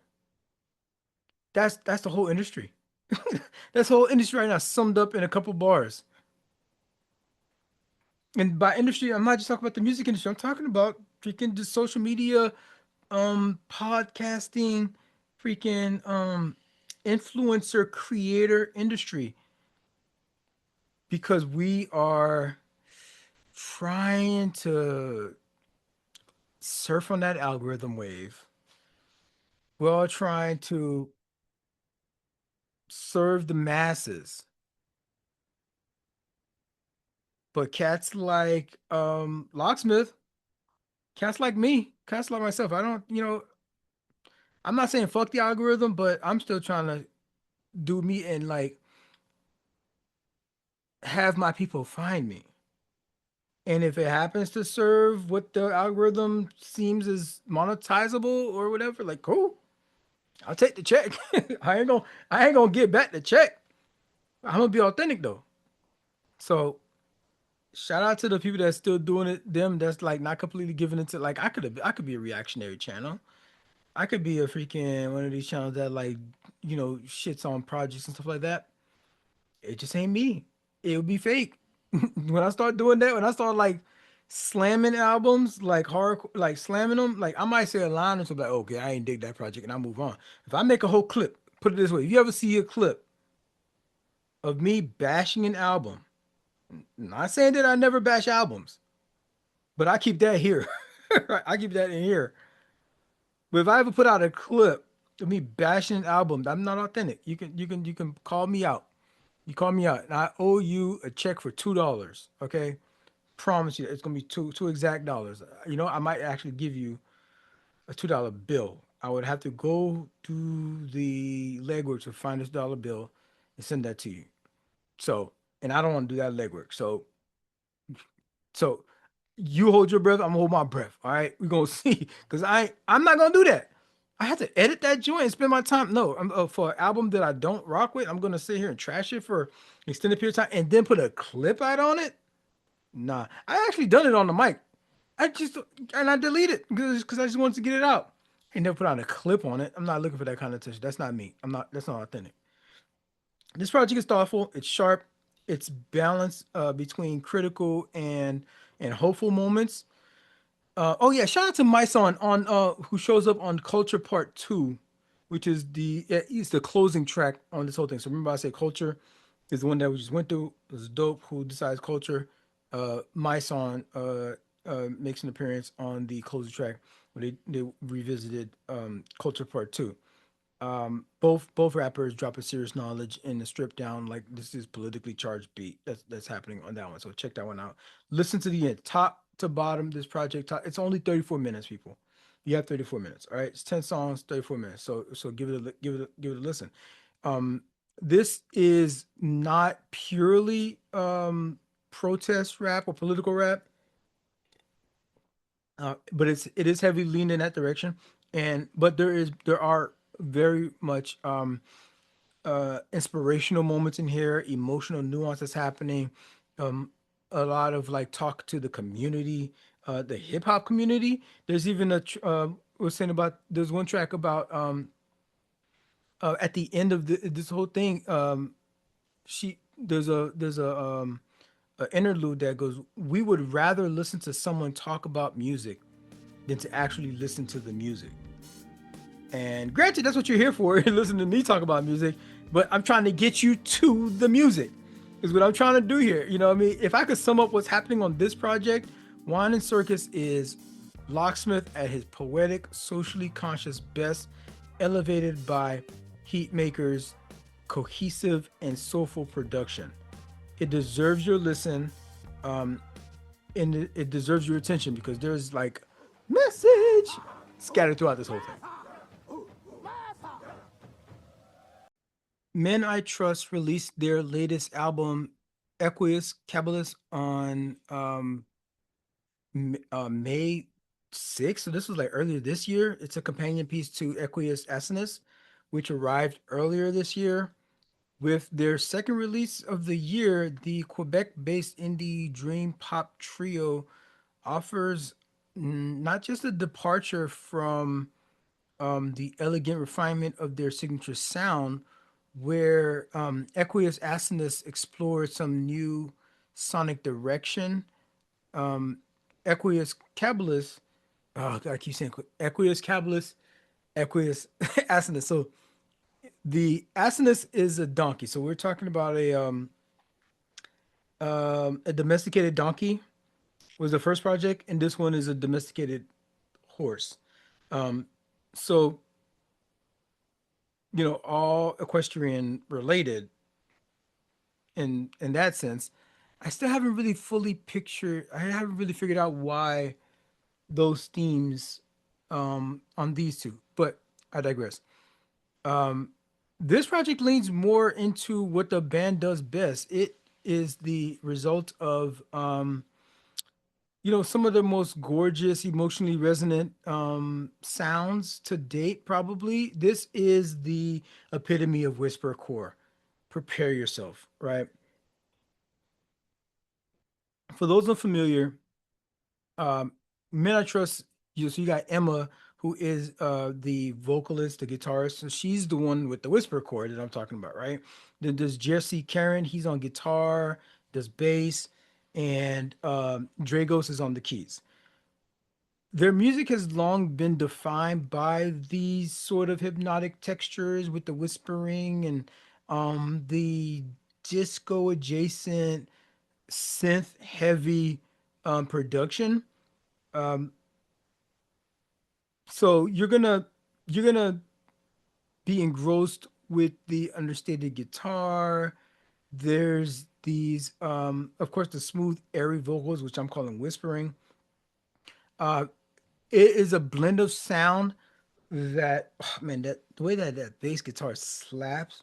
That's the whole industry. That's the whole industry right now summed up in a couple bars. And by industry, I'm not just talking about the music industry. I'm talking about freaking the social media, podcasting, freaking influencer creator industry. Because we are trying to surf on that algorithm wave. We're all trying to serve the masses. But cats like Locksmith, cats like me, cats like myself, I don't, I'm not saying fuck the algorithm, but I'm still trying to do me and like have my people find me. And if it happens to serve what the algorithm seems is monetizable or whatever, like cool. I'll take the check. I ain't gonna get back the check. I'm gonna be authentic though. So shout out to the people that's still doing it. Them that's like not completely giving it to like I could be a reactionary channel. I could be a freaking one of these channels that like shits on projects and stuff like that. It just ain't me. It would be fake. When I start doing that, when I start like slamming albums, like hard, like slamming them, like I might say a line or something like, okay, I ain't dig that project and I move on. If I make a whole clip, put it this way, if you ever see a clip of me bashing an album, not saying that I never bash albums, but I keep that here. Right? I keep that in here. But if I ever put out a clip of me bashing an album, I'm not authentic. You can call me out. You call me out, and I owe you a check for $2. Okay, promise you, it's gonna be two exact dollars. You know, I might actually give you a $2 bill. I would have to go do the legwork to find this dollar bill and send that to you. So, and I don't want to do that legwork. So you hold your breath, I'm gonna hold my breath. All right, we're gonna see. Cause I'm not gonna do that. I have to edit that joint and spend my time. No, for an album that I don't rock with, I'm gonna sit here and trash it for an extended period of time and then put a clip out on it. Nah, I actually done it on the mic. I just and I deleted it because I just wanted to get it out. And never put out a clip on it. I'm not looking for that kind of attention. That's not me. I'm not. That's not authentic. This project is thoughtful. It's sharp. It's balanced between critical and hopeful moments. Oh yeah, shout out to my son on who shows up on Culture Part Two, which is it's the closing track on this whole thing. So remember I said Culture is the one that we just went through. It was dope. Who decides Culture? My son makes an appearance on the closing track where they revisited Culture Part Two. Both rappers dropping serious knowledge in the stripped down, like this is politically charged beat that's happening on that one. So check that one out. Listen to the end, top to bottom. This project, it's only 34 minutes, people. You have 34 minutes. All right, it's 10 songs, 34 minutes. So give it a listen. Um, this is not purely protest rap or political rap, but it is heavily leaned in that direction. And but there are very much inspirational moments in here, emotional nuance that's happening, um, a lot of like talk to the community, the hip hop community. There's even we're saying about there's one track about at the end of this whole thing, she there's a interlude that goes, "We would rather listen to someone talk about music than to actually listen to the music." And granted, that's what you're here for, listen to me talk about music, but I'm trying to get you to the music, is what I'm trying to do here. You know what I mean? If I could sum up what's happening on this project, Wine and Circus is Locksmith at his poetic, socially conscious best, elevated by Heatmakerz cohesive and soulful production. It deserves your listen, um, and it deserves your attention because there's like message scattered throughout this whole thing. Men I Trust released their latest album, Equus Caballus, on May 6th. So this was like earlier this year. It's a companion piece to Equus Asinus, which arrived earlier this year. With their second release of the year, the Quebec-based indie dream pop trio offers not just a departure from the elegant refinement of their signature sound, where Equus Asinus explored some new sonic direction. Um, Equus Caballus, oh, God, I keep saying Equus Caballus, Equus Asinus. So the Asinus is a donkey. So we're talking about a domesticated donkey was the first project, and this one is a domesticated horse. Um, so all equestrian related in that sense. I still haven't really fully pictured. I haven't really figured out why those themes on these two, but I digress. Um, this project leans more into what the band does best. It is the result of some of the most gorgeous, emotionally resonant sounds to date, probably. This is the epitome of whispercore. Prepare yourself, right? For those unfamiliar, um, Men I Trust, so you got Emma, who is the vocalist, the guitarist. So she's the one with the whisper chord that I'm talking about, right? Then there's Jesse Karen, he's on guitar, does bass. and Dragos is on the keys. Their music has long been defined by these sort of hypnotic textures with the whispering and the disco adjacent synth heavy production. Um, so you're gonna be engrossed with the understated guitar. There's these, of course, the smooth, airy vocals, which I'm calling whispering. Uh, it is a blend of sound that, oh, man, that the way that that bass guitar slaps,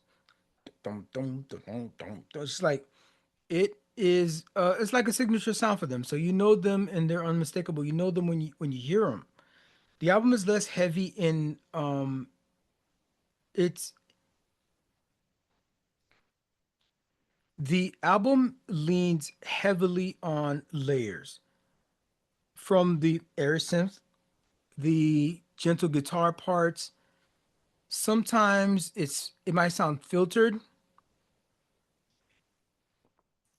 dum, dum, dum, dum, dum, it's like it is. It's like a signature sound for them. So you know them, and they're unmistakable. You know them when you hear them. The album is less heavy in it's the album leans heavily on layers from the air synth, the gentle guitar parts. Sometimes it might sound filtered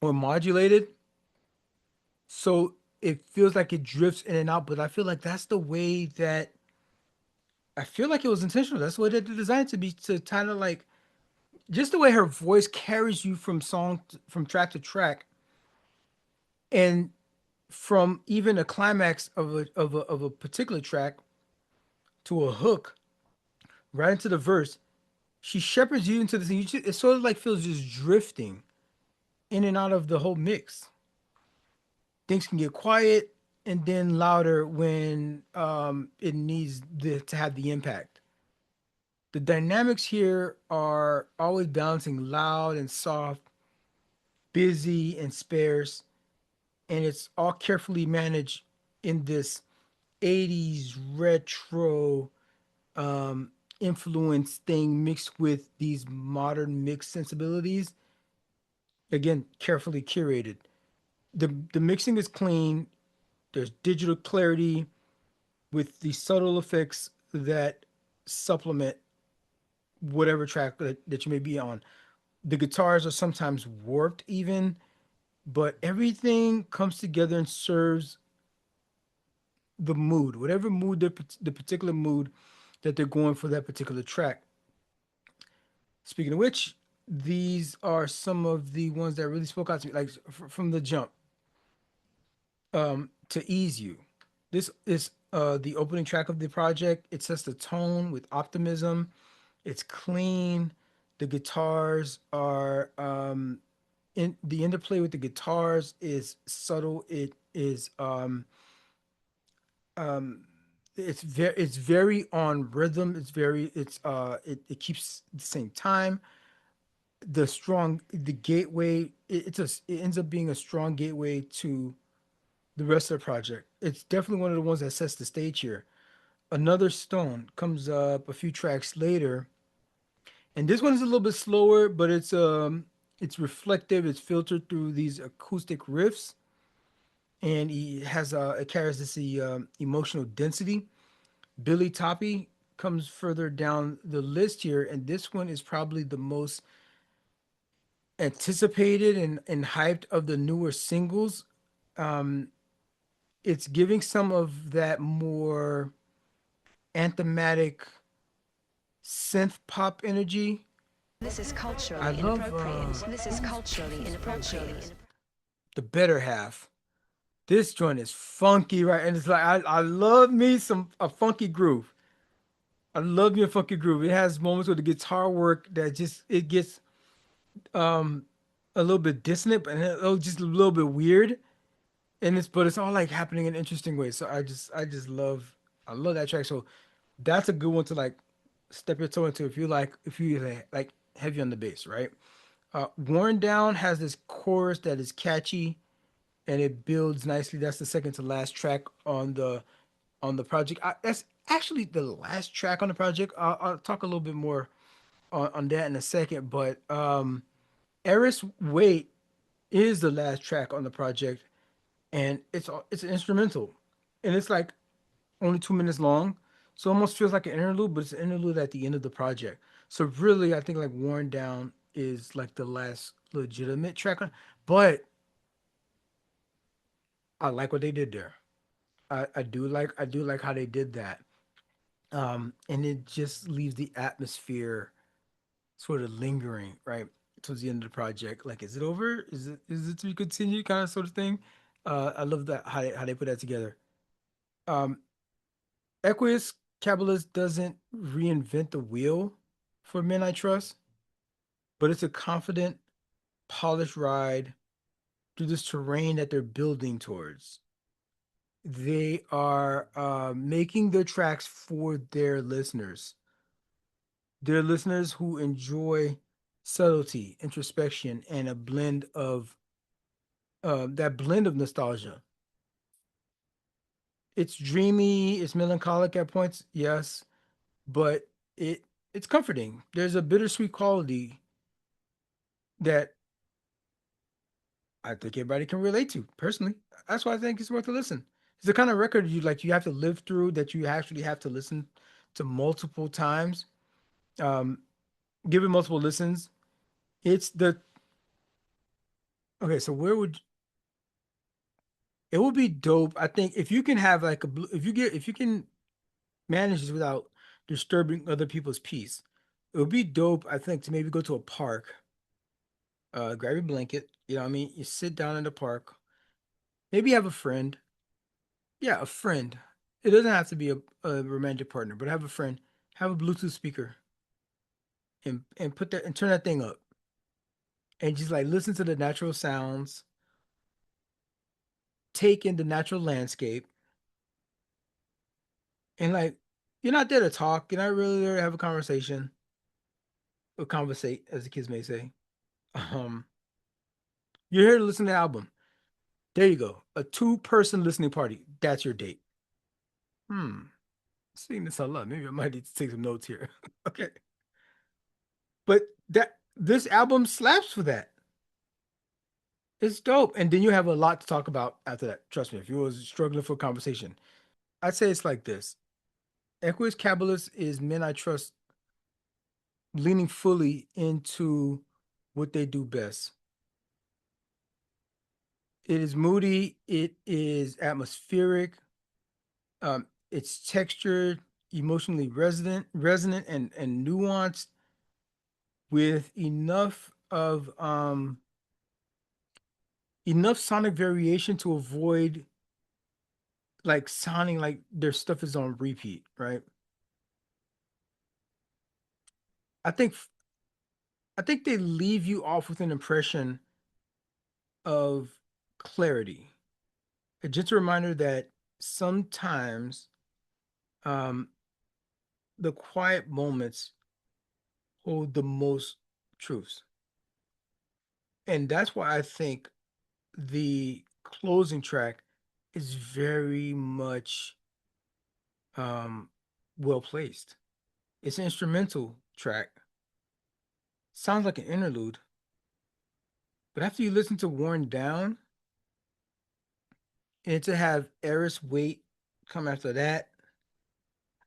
or modulated, so it feels like it drifts in and out. But I feel like that's the way that I feel like it was intentional. That's what it designed to be, to kind of like just the way her voice carries you from from track to track, and from even a climax of a particular track to a hook right into the verse. She shepherds you into this. It sort of like feels just drifting in and out of the whole mix. Things can get quiet and then louder when it needs to have the impact. The dynamics here are always balancing loud and soft, busy and sparse, and it's all carefully managed in this 80s retro um, influence thing mixed with these modern mixed sensibilities. Again, carefully curated. The mixing is clean. There's digital clarity with the subtle effects that supplement whatever track that you may be on. The guitars are sometimes warped even, but everything comes together and serves the mood, whatever mood the particular mood that they're going for that particular track. Speaking of which, these are some of the ones that really spoke out to me, like from the jump. To ease you, this is the opening track of the project. It sets the tone with optimism. It's clean. The guitars are in the interplay with the guitars is subtle. It is um it's very on rhythm. It keeps the same time. The gateway, it ends up being a strong gateway to the rest of the project. It's definitely one of the ones that sets the stage here. Another Stone comes up a few tracks later, and this one is a little bit slower, but it's reflective. It's filtered through these acoustic riffs, and it carries this emotional density. Billy Toppy comes further down the list here, and this one is probably the most anticipated and hyped of the newer singles. Um, it's giving some of that more anthematic synth pop energy. This is I culturally love inappropriate. This is culturally whose song is inappropriate. this? The Better Half. This joint is funky, right? And it's like I love me some a funky groove. I love me a funky groove. It has moments with the guitar work that just it gets um a little bit dissonant and just a little bit weird. And it's all like happening in interesting ways. So I love that track. So that's a good one to like step your toe into if you like heavy on the bass, right? Worn Down has this chorus that is catchy and it builds nicely. That's the second to last track on the project. That's actually the last track on the project. I'll talk a little bit more on that in a second. But Eris Wait is the last track on the project, and it's an instrumental, and it's like only 2 minutes long, so it almost feels like an interlude, but it's an interlude at the end of the project. So really, I think like Worn Down is like the last legitimate track on, but I like what they did there. I do like how they did that. And it just leaves the atmosphere sort of lingering, right? Towards the end of the project. Like, is it over? Is it to be continued? Kind of sort of thing. I love that how they put that together. Um, Equus Caballus doesn't reinvent the wheel for Men I Trust, but it's a confident, polished ride through this terrain that they're building towards. They are making their tracks for their listeners who enjoy subtlety, introspection, and a blend of that blend of nostalgia. It's dreamy, it's melancholic at points, yes, but it it's comforting. There's a bittersweet quality that I think everybody can relate to personally. That's why I think it's worth a listen. It's the kind of record you have to live through, that you actually have to listen to multiple times. Um, Give it multiple listens. It's the okay. So where would it would be dope? I think if you can have like if you can manage this without disturbing other people's peace, it would be dope. I think to maybe go to a park, grab your blanket. You know what I mean? You sit down in the park. Maybe have a friend. Yeah, a friend. It doesn't have to be a romantic partner, but have a friend. Have a Bluetooth speaker and put that and turn that thing up and just like listen to the natural sounds, take in the natural landscape, and like you're not there to talk. You're not really there to have a conversation or conversate, as the kids may say. Um, you're here to listen to the album. There you go. A two-person listening party. That's your date. Hmm. Seeing this a lot. Maybe I might need to take some notes here. Okay. But that this album slaps for that. It's dope. And then you have a lot to talk about after that. Trust me, if you was struggling for a conversation. I'd say it's like this. Equus Caballus is Men I Trust leaning fully into what they do best. It is moody, it is atmospheric, it's textured, emotionally resonant and nuanced with enough sonic variation to avoid like sounding like their stuff is on repeat, right? I think I think they leave you off with an impression of clarity, a gentle reminder that sometimes um, the quiet moments hold the most truths, and that's why I think the closing track is very much um, well placed. It's an instrumental track, sounds like an interlude, but after you listen to Worn Down and to have Eris Wait come after that,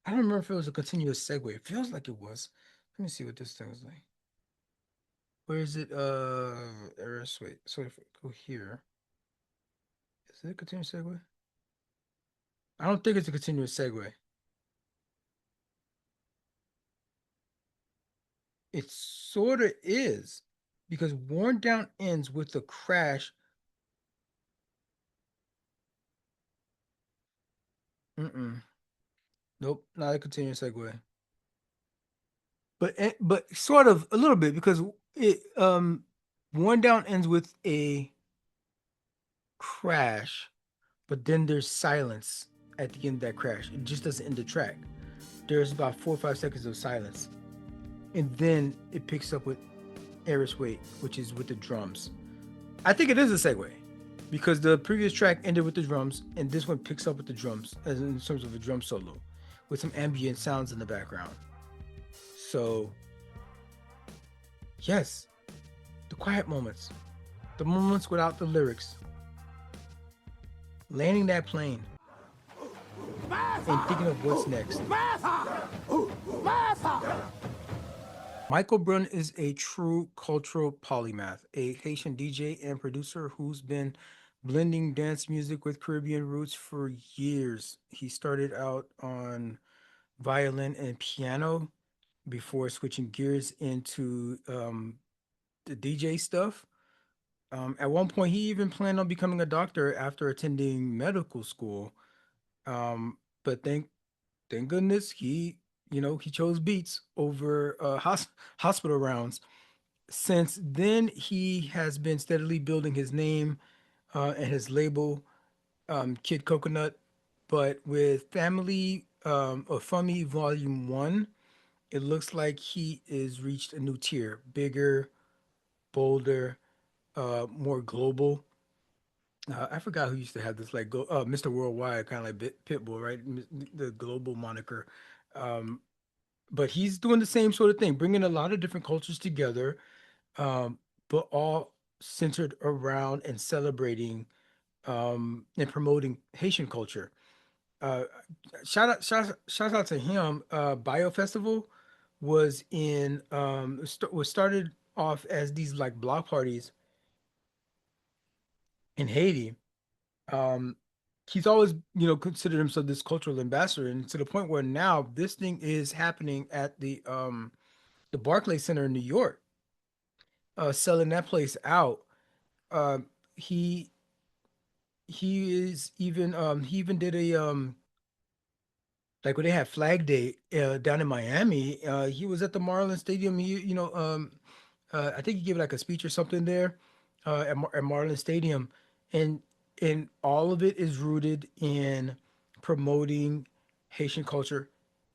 I don't remember if it was a continuous segue. It feels like it was. Let me see what this thing was like. Where is it? Eris Wait. So if I go here, is it a continuous segue? I don't think it's a continuous segue. It sort of is because Worn Down ends with a crash. Mm-mm. Nope, not a continuous segue. But sort of a little bit because it Worn Down ends with a crash, but then there's silence at the end of that crash. It just doesn't end the track. There's about 4 or 5 seconds of silence, and then it picks up with Eris Wait, which is with the drums. I think it is a segue because the previous track ended with the drums, and this one picks up with the drums, as in terms of a drum solo, with some ambient sounds in the background. So, yes, the quiet moments, the moments without the lyrics, landing that plane, and thinking of what's next. Michaël Brun is a true cultural polymath, a Haitian DJ and producer who's been blending dance music with Caribbean roots for years. He started out on violin and piano before switching gears into the DJ stuff. At one point, he even planned on becoming a doctor after attending medical school. But thank goodness he chose beats over hospital rounds. Since then, he has been steadily building his name and his label, Kid Coconut. But with Family or FAMI Volume 1, it looks like he is reached a new tier, bigger, bolder, more global. I forgot who used to have this, like Mr. Worldwide, kind of like Pitbull, right? The global moniker. Um, but he's doing the same sort of thing, bringing a lot of different cultures together, um, but all centered around and celebrating and promoting Haitian culture. Uh, shout out to him. Bio Festival was started off as these like block parties in Haiti. um he's always considered himself this cultural ambassador, and to the point where now this thing is happening at the Barclays Center in New York, selling that place out. um he he even did a like when they had Flag Day down in Miami. He was at the Marlins Stadium. I think he gave like a speech or something there at Marlins Stadium, and all of it is rooted in promoting Haitian culture,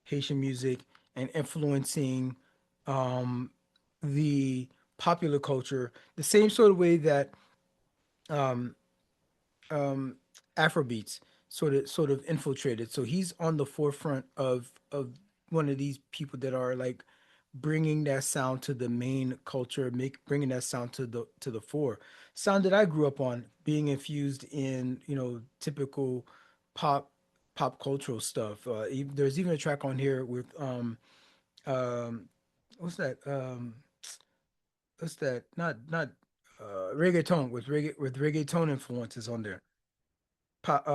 Haitian music, and influencing um, the popular culture the same sort of way that um, um, Afrobeats sort of infiltrated. So he's on the forefront of one of these people that are like bringing that sound to the main culture, make bringing that sound to the fore. Sound that I grew up on, being infused in typical pop pop cultural stuff. There's even a track on here with um what's that not reggaeton with reggaeton influences on there. Pop,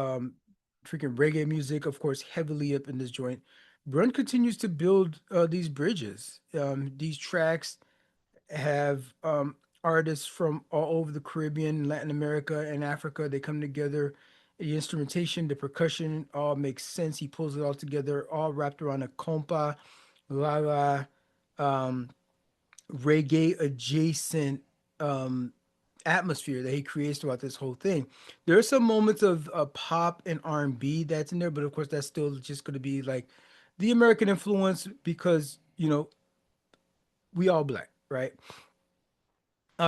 freaking reggae music, of course, heavily up in this joint. Brun continues to build these bridges. These tracks have artists from all over the Caribbean, Latin America, and Africa. They come together. The instrumentation, the percussion, all makes sense. He pulls it all together, all wrapped around a compa, la la, um, reggae adjacent um, atmosphere that he creates throughout this whole thing. There are some moments of pop and R&B that's in there, but of course that's still just going to be like the American influence because we all black, right?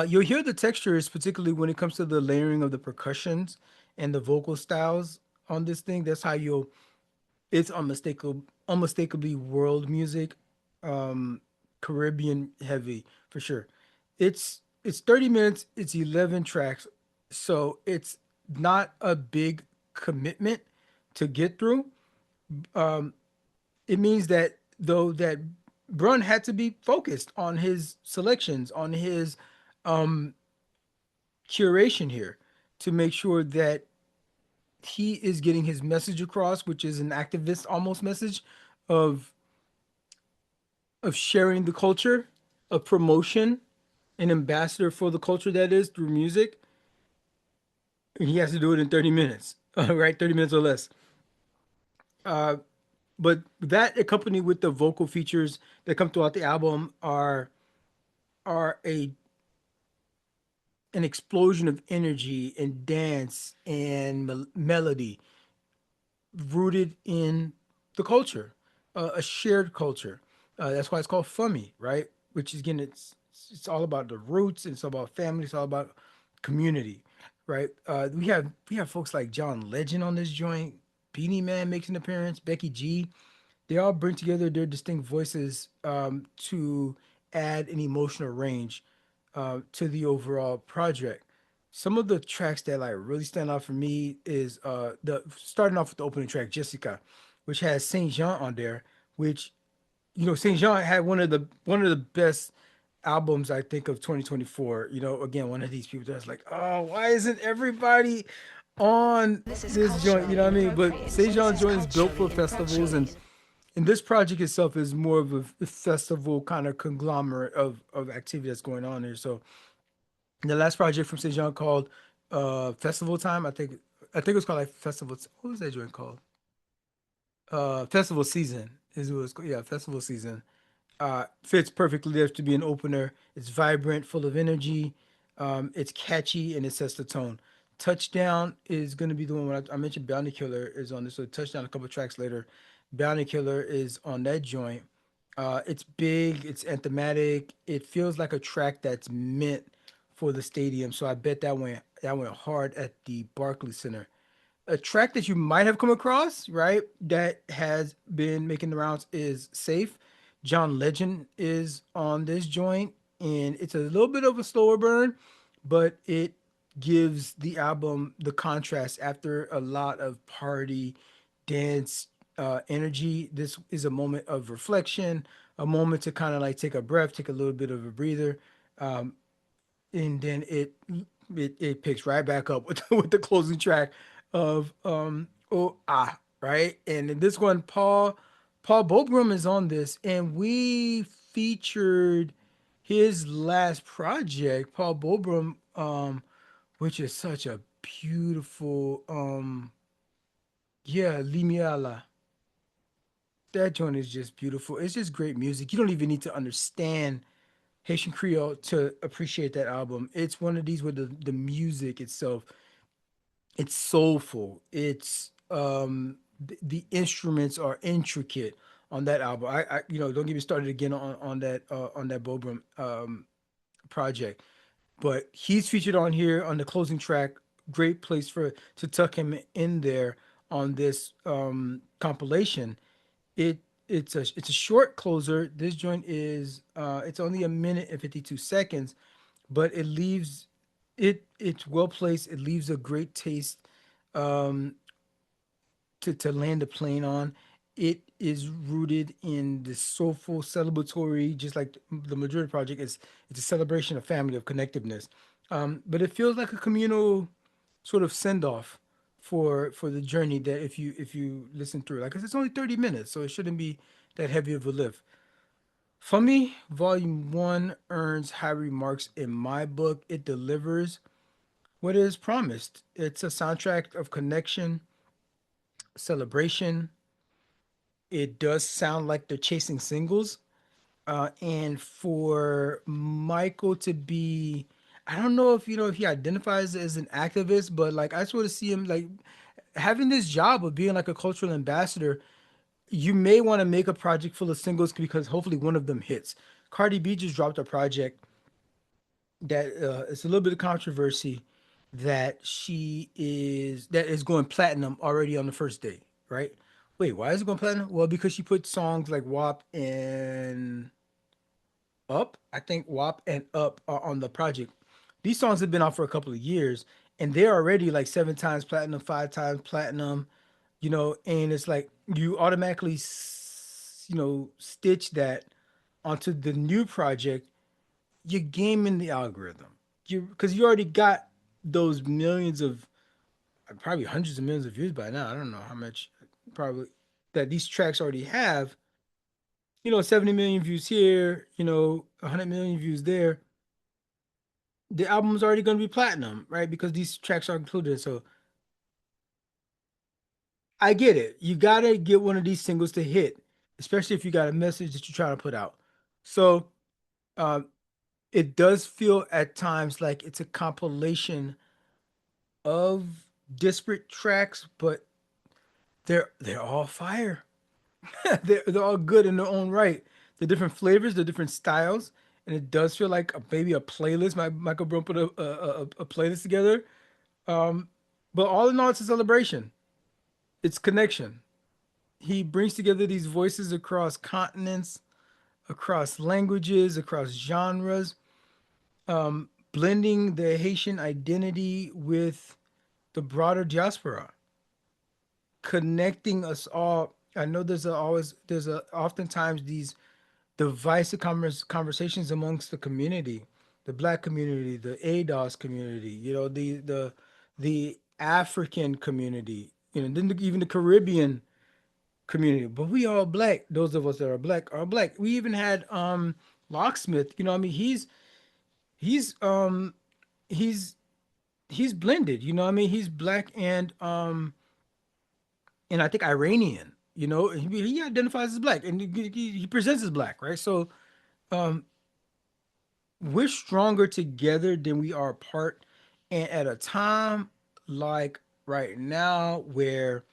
You'll hear the textures, particularly when it comes to the layering of the percussions and the vocal styles on this thing. That's how you'll. It's unmistakably world music, um, Caribbean heavy for sure. It's 30 minutes. It's 11 tracks, so it's not a big commitment to get through. Um, it means that though that Brun had to be focused on his selections, on his um curation here to make sure that he is getting his message across, which is an activist almost message of sharing the culture, of promotion, an ambassador for the culture that is through music. And he has to do it in 30 minutes, right? 30 minutes or less. Uh, but that accompanied with the vocal features that come throughout the album are an explosion of energy and dance and melody rooted in the culture, a shared culture. That's why it's called FUMI, right? Which is again, it's all about the roots. It's all about family. It's all about community, right? We have folks like John Legend on this joint. Beanie Man makes an appearance. Becky G. They all bring together their distinct voices to add an emotional range to the overall project. Some of the tracks that like really stand out for me is the starting off with the opening track Jessica, which has Saint Jean on there, which Saint Jean had one of the best. albums I think of 2024. You know, again, one of these people that's like, oh, why isn't everybody on This is this joint? You culturally know what I mean? But inappropriate. This Sejan is joint is built for culturally festivals, inappropriate. and this project itself is more of a festival kind of conglomerate of activity that's going on here. So the last project from Sejan called Festival Time, I think it was called like Festival. What was that joint called? Festival Season is what it's called. Yeah, Festival Season. Fits perfectly there to be an opener. It's vibrant, full of energy. It's catchy and it sets the tone. Touchdown is going to be the one when I mentioned Bounty Killer is on this. So Touchdown a couple tracks later. Bounty Killer is on that joint. It's big. It's anthematic. It feels like a track that's meant for the stadium. So I bet that went hard at the Barclays Center. A track that you might have come across, right? That has been making the rounds is Safe. John Legend is on this joint, and it's a little bit of a slower burn, but it gives the album the contrast after a lot of party, dance, energy. This is a moment of reflection, a moment to kind of like take a breath, take a little bit of a breather. Um, and then it picks right back up with with the closing track of oh ah right. And in this one, Paul Bobrum is on this, and we featured his last project, Paul Bobrum, which is such a beautiful yeah, Limiala. That joint is just beautiful. It's just great music. You don't even need to understand Haitian Creole to appreciate that album. It's one of these where the music itself, it's soulful. It's the instruments are intricate on that album. I don't get me started again on that Bobram project. But he's featured on here on the closing track. Great place for to tuck him in there on this compilation. It it's a short closer. This joint is it's only a minute and 52 seconds, but it leaves it's well placed. It leaves a great taste um, to land the plane on. It is rooted in the soulful, celebratory, just like the Madrid project. It's a celebration of family, of connectiveness. But it feels like a communal sort of send off for the journey that if you listen through, like 'cause it's only 30 minutes, so it shouldn't be that heavy of a lift. FAMI Volume One earns high remarks in my book. It delivers what is promised. It's a soundtrack of connection, celebration. It does sound like they're chasing singles. And for Michael to be, I don't know if if he identifies as an activist, but like I just want to see him like having this job of being like a cultural ambassador. You may want to make a project full of singles because hopefully one of them hits. Cardi B just dropped a project that it's a little bit of controversy that is going platinum already on the first day, right? Wait, why is it going platinum? Well, because she put songs like WAP and Up. I think WAP and Up are on the project. These songs have been out for a couple of years, and they're already like 7 times platinum, 5 times platinum. And it's like you automatically, stitch that onto the new project. You're gaming the algorithm. Because you already got those millions of, probably hundreds of millions of views by now. I don't know how much, probably that these tracks already have. 70 million views here. 100 million views there. The album's already going to be platinum, right? Because these tracks are included. So I get it. You gotta get one of these singles to hit, especially if you got a message that you're trying to put out. So um, it does feel at times like it's a compilation of disparate tracks, but they're all fire. they're all good in their own right. The different flavors, the different styles, and it does feel like maybe a playlist. Michael Brun put a playlist together. Um, but all in all, it's a celebration. It's connection. He brings together these voices across continents, across languages, across genres, blending the Haitian identity with the broader diaspora, connecting us all. I know there's oftentimes these divisive conversations amongst the community, the Black community, the ADOS community, the African community, then even the Caribbean community. But we all Black. Those of us that are Black. We even had Locksmith. I mean, he's um he's he's blended. I mean, he's Black and I think Iranian. He identifies as Black and he presents as Black, right? So um we're stronger together than we are apart. And at a time like right now where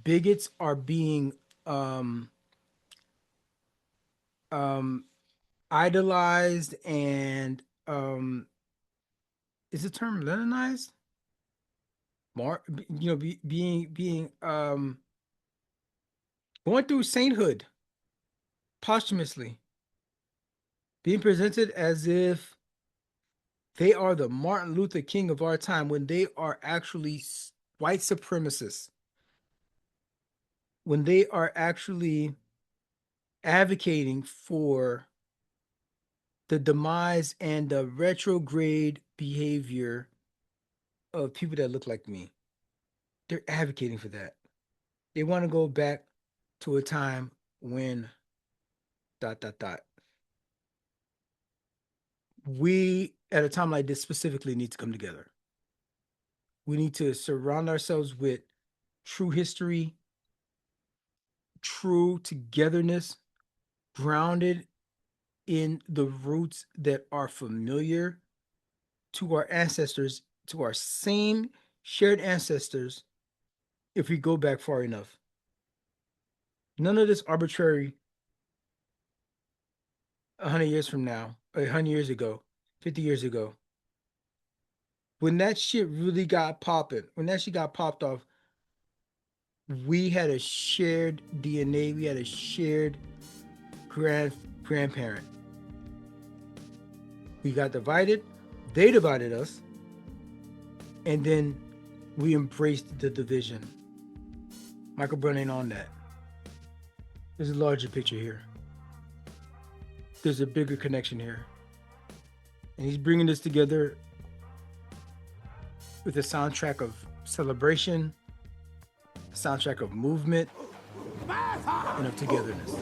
bigots are being um um idolized and is the term Leninized? Being going through sainthood posthumously, being presented as if they are the Martin Luther King of our time when they are actually white supremacists, when they are actually advocating for the demise and the retrograde behavior of people that look like me. They're advocating for that. They want to go back to a time when dot dot dot. We at a time like this specifically need to come together. We need to surround ourselves with true history, true togetherness, grounded in the roots that are familiar to our ancestors, to our same shared ancestors, if we go back far enough. None of this arbitrary 100 years from now, 100 years ago, 50 years ago. When that shit really got popping, when that shit got popped off, we had a shared DNA, we had a shared grandparent. We got divided, they divided us, and then we embraced the division. Michaël Brun ain't on that. There's a larger picture here. There's a bigger connection here. And he's bringing this together with a soundtrack of celebration, a soundtrack of movement, and of togetherness.